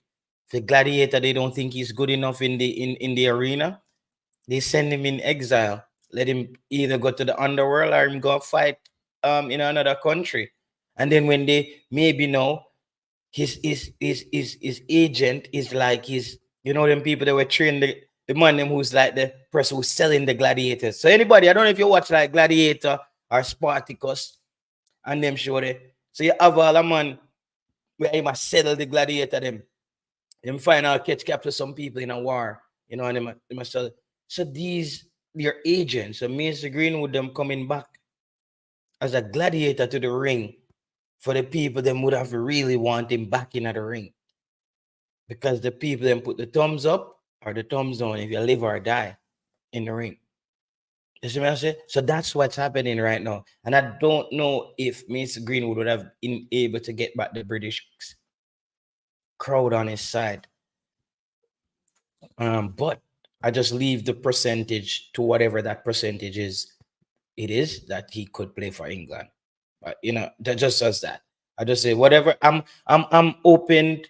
S3: The gladiator, they don't think he's good enough in the arena. They send him in exile. Let him either go to the underworld or him go fight in another country. And then when they maybe know his agent is like them people that were trained the man them who's like the person who's selling the gladiators. So anybody, I don't know if you watch like Gladiator or Spartacus and them show there. So you have all a man where he must sell the gladiator them find out catch capture some people in a war, and they must sell. So these their agents, so Mason Greenwood them coming back as a gladiator to the ring for the people them would have really want him back in the ring. Because the people then put the thumbs up or the thumbs down if you live or die in the ring. You see what I say? So that's what's happening right now. And I don't know if Mason Greenwood would have been able to get back the British crowd on his side. But I just leave the percentage to whatever that percentage is. It is that he could play for England. But that just says that. I just say whatever. I'm open.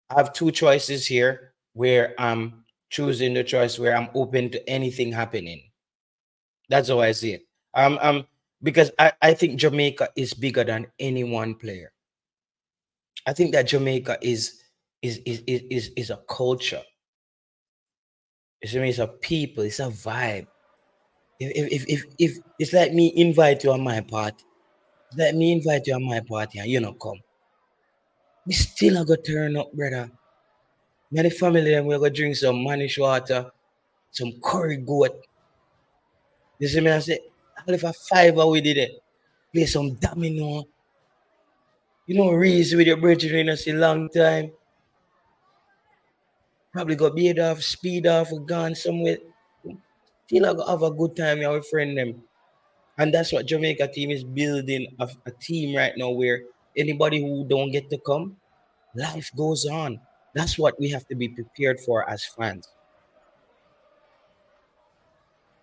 S3: I have two choices here where I'm choosing the choice where I'm open to anything happening. That's how I see it. Because I think Jamaica is bigger than any one player. I think that Jamaica is a culture. It's a people, it's a vibe. If it's like me invite you on my party, let me invite you on my party and you come. We still are gonna turn up, brother. Me and the family them we're gonna drink some manish water, some curry goat. You see me I say, all if a fiver we did it, play some domino. Reese with your brethren in a long time. Probably got beard off, speed off, or gone somewhere. Still I gonna have a good time with our friend them. And that's what Jamaica team is building a team right now where anybody who don't get to come, life goes on. That's what we have to be prepared for as fans.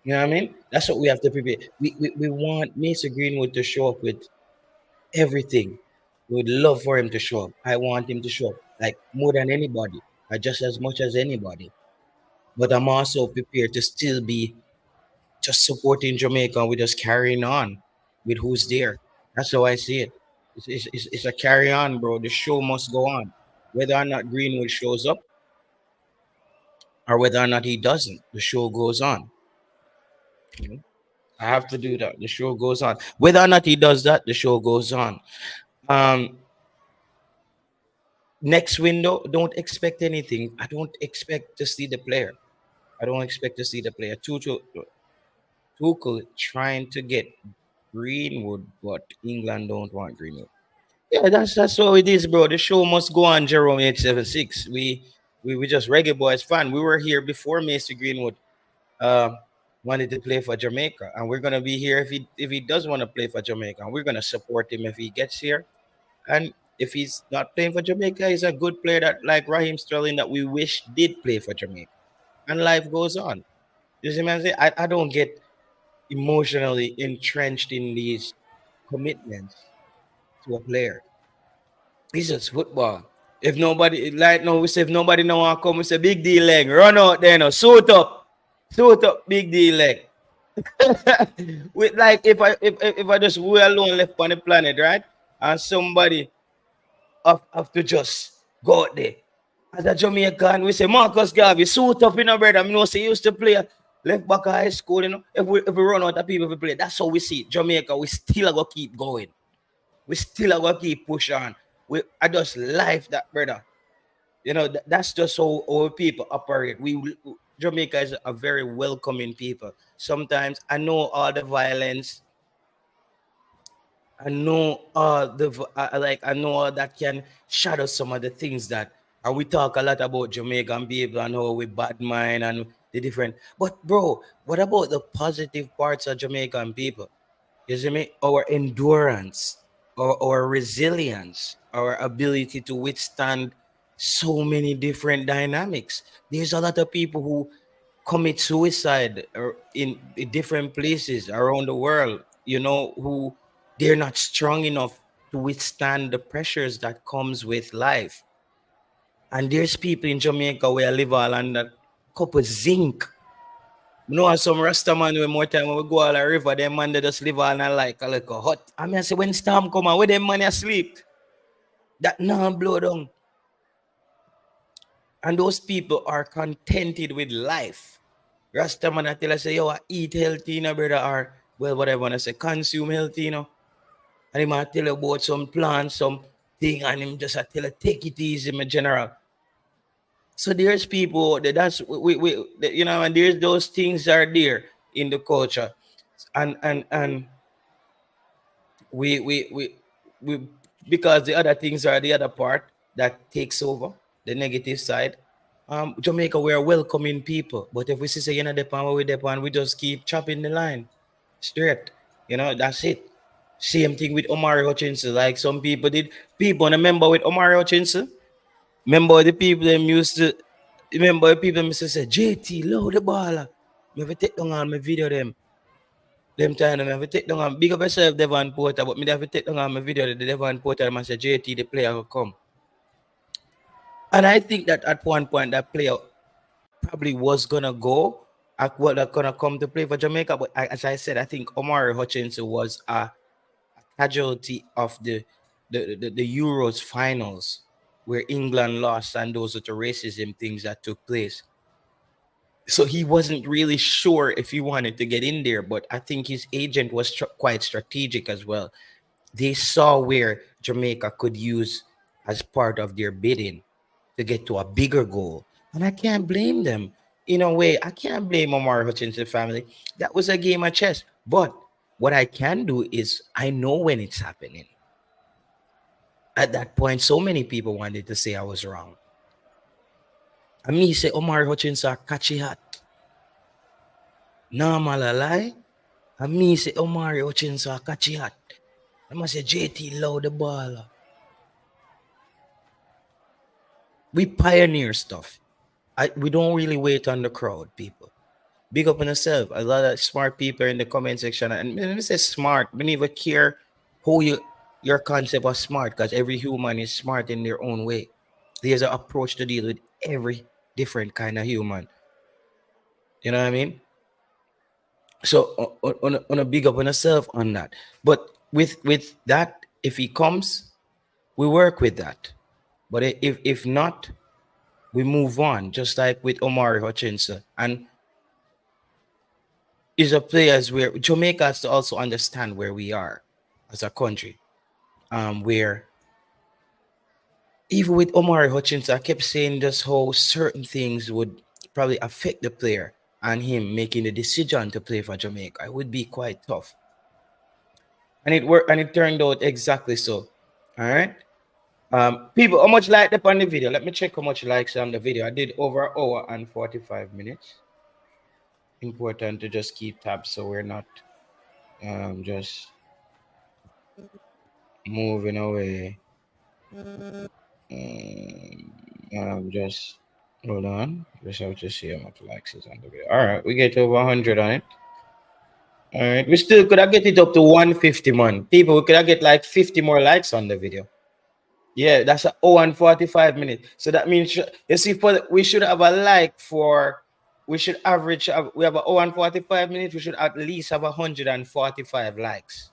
S3: You know what I mean? That's what we have to prepare. We want Mason Greenwood to show up with everything. We would love for him to show up. I want him to show up like more than anybody, or just as much as anybody. But I'm also prepared to still be just supporting Jamaica. We're just carrying on with who's there. That's how I see it. It's a carry on, bro. The show must go on. Whether or not Greenwood shows up or whether or not he doesn't, the show goes on. You know? I have to do that. The show goes on. Whether or not he does that, the show goes on. Next window, don't expect anything. I don't expect to see the player. I don't expect to see the player. Tuchel trying to get Greenwood, but England don't want Greenwood. Yeah, that's how it is, bro. The show must go on, Jerome 876. We just Reggae Boys fan. We were here before Mason Greenwood uh wanted to play for Jamaica. And we're gonna be here if he does want to play for Jamaica. And we're gonna support him if he gets here. And if he's not playing for Jamaica, he's a good player that like Raheem Sterling that we wish did play for Jamaica. And life goes on. You see what I'm saying? I don't get emotionally entrenched in these commitments to a player. It's just football. If nobody like no, we say if nobody no want come, we say big deal leg. Run out there now. Suit up, big deal leg. With like if I just we alone left on the planet, right? And somebody have to just go out there. As a Jamaican, we say Marcus Garvey, suit up, brother. I know say he used to play left back of high school, If we run out of people to play, that's how we see it. Jamaica, we still gonna keep going. We still gonna keep push on. I just life that, brother. That's just how our people operate. Jamaica is a very welcoming people. Sometimes I know all the violence. I know I know all that can shadow some of the things that, and we talk a lot about Jamaican people and how we bad mind and the different. But bro, what about the positive parts of Jamaican people? You see me? Our endurance, our resilience, our ability to withstand so many different dynamics. There's a lot of people who commit suicide in different places around the world, who they're not strong enough to withstand the pressures that comes with life. And there's people in Jamaica where I live all on that cup of zinc. Some Rasta man when more time when we go all the river, them man they just live all night like a little hot. I say when storm come out, where them man asleep, that now blow down. And those people are contented with life. Rasta man I tell us say, yo, I eat healthy, brother, or well, whatever I want to say, consume healthy, And he might tell you about some plants, some thing, and him just tell you, take it easy, my general. So there's people that's and there's those things are there in the culture. And we because the other things are the other part that takes over the negative side. Jamaica, we're welcoming people, but if we see say we just keep chopping the line straight. That's it. Same thing with Omari Hutchinson. Like some people did. People remember with Omari Hutchinson. Remember the people them used to. Remember the people used to say JT load the baller. Me have to take down on my video them. Them time me have to take down on big up yourself Devon Porter, but me have to take down on my video the Devon Porter man say JT the player will come. And I think that at one point that player probably was gonna go. Gonna come to play for Jamaica, but as I said, I think Omari Hutchinson was a casualty of the Euros finals where England lost and those are the racism things that took place. So he wasn't really sure if he wanted to get in there, but I think his agent was quite strategic as well. They saw where Jamaica could use as part of their bidding to get to a bigger goal. And I can't blame them. In a way, I can't blame Omar Hutchinson family. That was a game of chess. But what I can do is I know when it's happening. At that point, so many people wanted to say I was wrong. And me say Omar Hutchinson catchy hat. Normal a lie. And me say Omar Hutchinson catchy hat. I must say JT loud the ball. We pioneer stuff. We don't really wait on the crowd, people. Big up on yourself. A lot of smart people in the comment section. And when I say smart, we don't even care who your concept of smart, because every human is smart in their own way. There's an approach to deal with every different kind of human. You know what I mean? So on a big up on yourself on that. But with that, if he comes, we work with that. But if not, we move on, just like with Omari Hutchinson. And is a players where Jamaica has to also understand where we are as a country. Where even with Omari Hutchinson, I kept saying just how certain things would probably affect the player and him making the decision to play for Jamaica. It would be quite tough. And it worked, and it turned out exactly so. All right. People, how much liked up on the video? Let me check how much likes on the video. I did over an hour and 45 minutes. Important to just keep tabs so we're not just moving away. Just hold on. Just have to see how much likes is on the video. All right, we get over 100 on it. All right, we still could have get it up to 150, man. People, we could have get like 50 more likes on the video. Yeah, that's an 0 and 45 minutes. So that means you see, we should have a like for. We should average. We have a 0 and 45 minutes. We should at least have 145 likes.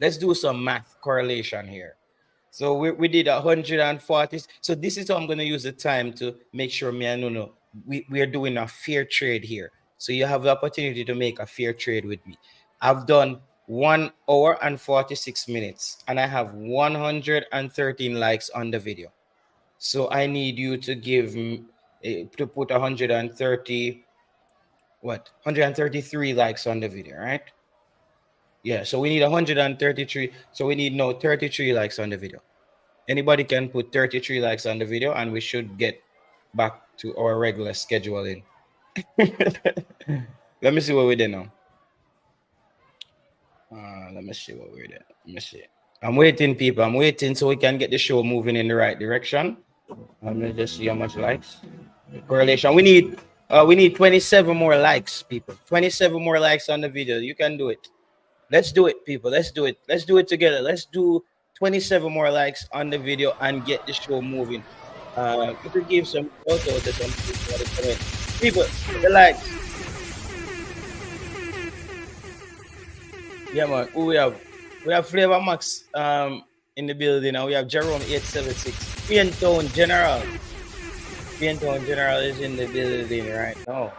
S3: Let's do some math correlation here. So we did 140. So this is how I'm going to use the time to make sure me and Nuno, we are doing a fair trade here. So you have the opportunity to make a fair trade with me. I've done 1 hour and 46 minutes and I have 113 likes on the video. So I need you to give to put 133 likes on the video, right? Yeah, so we need 133. So we need now 33 likes on the video. Anybody can put 33 likes on the video and we should get back to our regular scheduling. Let me see what we did now. Let me see what we're doing. Let me see. I'm waiting, people. I'm waiting so we can get the show moving in the right direction. Let me just see how much likes. Correlation. We need 27 more likes, people. 27 more likes on the video. You can do it. Let's do it, people. Let's do it. Let's do it together. Let's do 27 more likes on the video and get the show moving. If we give some photos to some people, the likes. Yeah, man. Who we have? We have Flavor Max in the building, and we have Jerome 876. Town General. Town General is in the building right now.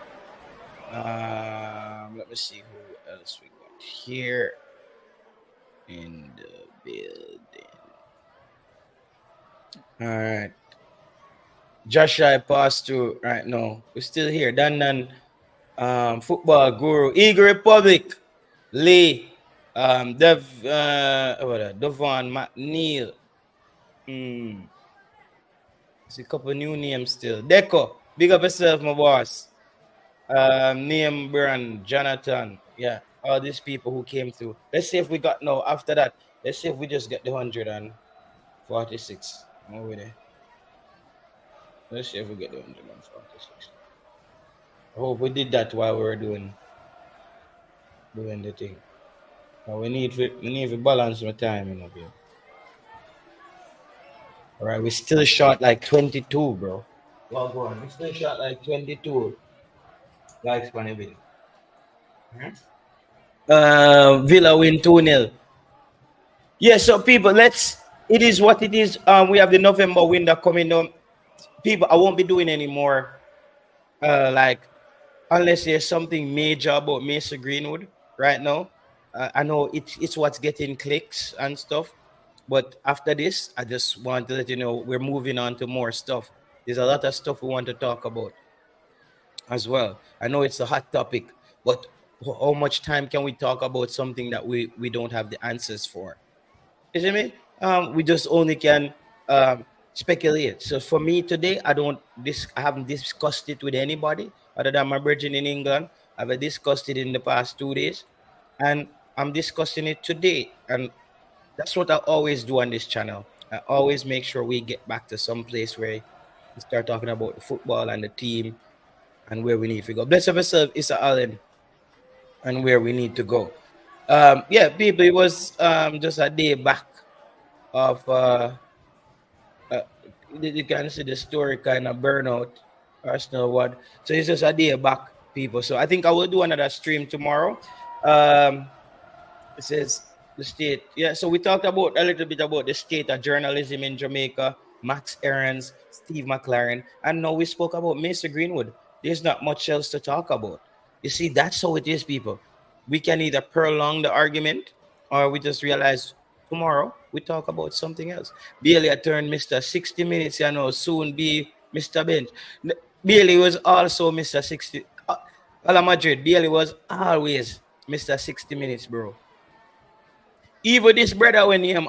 S3: Let me see who else we got here in the building. All right. Joshua passed through right now. We're still here. Dan, football guru, Eagle Republic, Lee, Devon McNeil. It's a couple new names still. Deco, big up yourself, my boss. Name Brand, Jonathan. Yeah, all these people who came through. Let's see if we got no. After that, let's see if we just get the 146 over there. Let's see if we get the 146. I hope we did that while we were doing the thing. But we need to balance my time, you know, here. All right, we still shot like 22, bro. Well, go on. We still shot like 22 likes on the video. Villa win 2-0. Yeah, so people, it is what it is. We have the November window coming up. People, I won't be doing any more unless there's something major about Mason Greenwood right now. I know it's what's getting clicks and stuff. But after this, I just want to let you know we're moving on to more stuff. There's a lot of stuff we want to talk about as well. I know it's a hot topic, but how much time can we talk about something that we don't have the answers for? You see me? We just only can speculate. So for me today, I haven't discussed it with anybody other than my brethren in England. I've discussed it in the past 2 days, and I'm discussing it today. And that's what I always do on this channel. I always make sure we get back to some place where we start talking about the football and the team and where we need to go. Bless up yourself, Issa Allen, and where we need to go. Yeah, people, it was just a day back of you can see the story kind of burnout, Arsenal one. So it's just a day back, people. So I think I will do another stream tomorrow. It says the state. Yeah, so we talked about a little bit about the state of journalism in Jamaica, Max Aarons, Steve McLaren, and now we spoke about Mason Greenwood. There's not much else to talk about. You see, that's how it is, people. We can either prolong the argument or we just realize tomorrow we talk about something else. Bailey had turned Mr. 60 minutes, soon be Mr. Bench. Bailey was also Mr. 60. Ala Madrid, Bailey was always Mr. 60 minutes, bro. Even this brother when him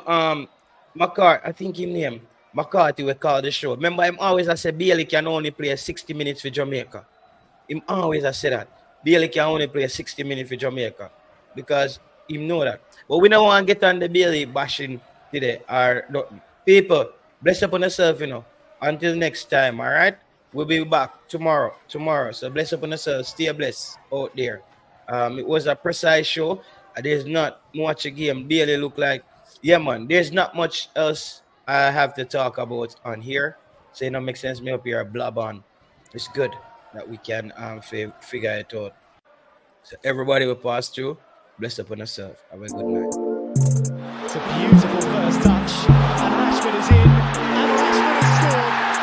S3: McCarthy, I think him name McCarthy we call the show. Remember him always I say Bailey can only play 60 minutes for Jamaica. Him always I say that. Bailey can only play 60 minutes for Jamaica. Because him know that. But we don't want to get on the Bailey bashing today. People, bless up on yourself, Until next time, all right? We'll be back tomorrow. So bless up on yourself. Stay blessed out there. It was a precise show. There's not much a game. Bailey look like, yeah, man. There's not much else I have to talk about on here. So it don't make sense me up here blab on. It's good that we can figure it out. So everybody will pass through. Bless up on yourself. Have a good night.
S2: It's a beautiful first touch. And Rashford is in. And Rashford has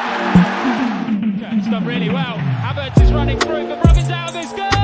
S2: scored.
S1: It's done really well. Havertz is running through for Robin's out of this goal.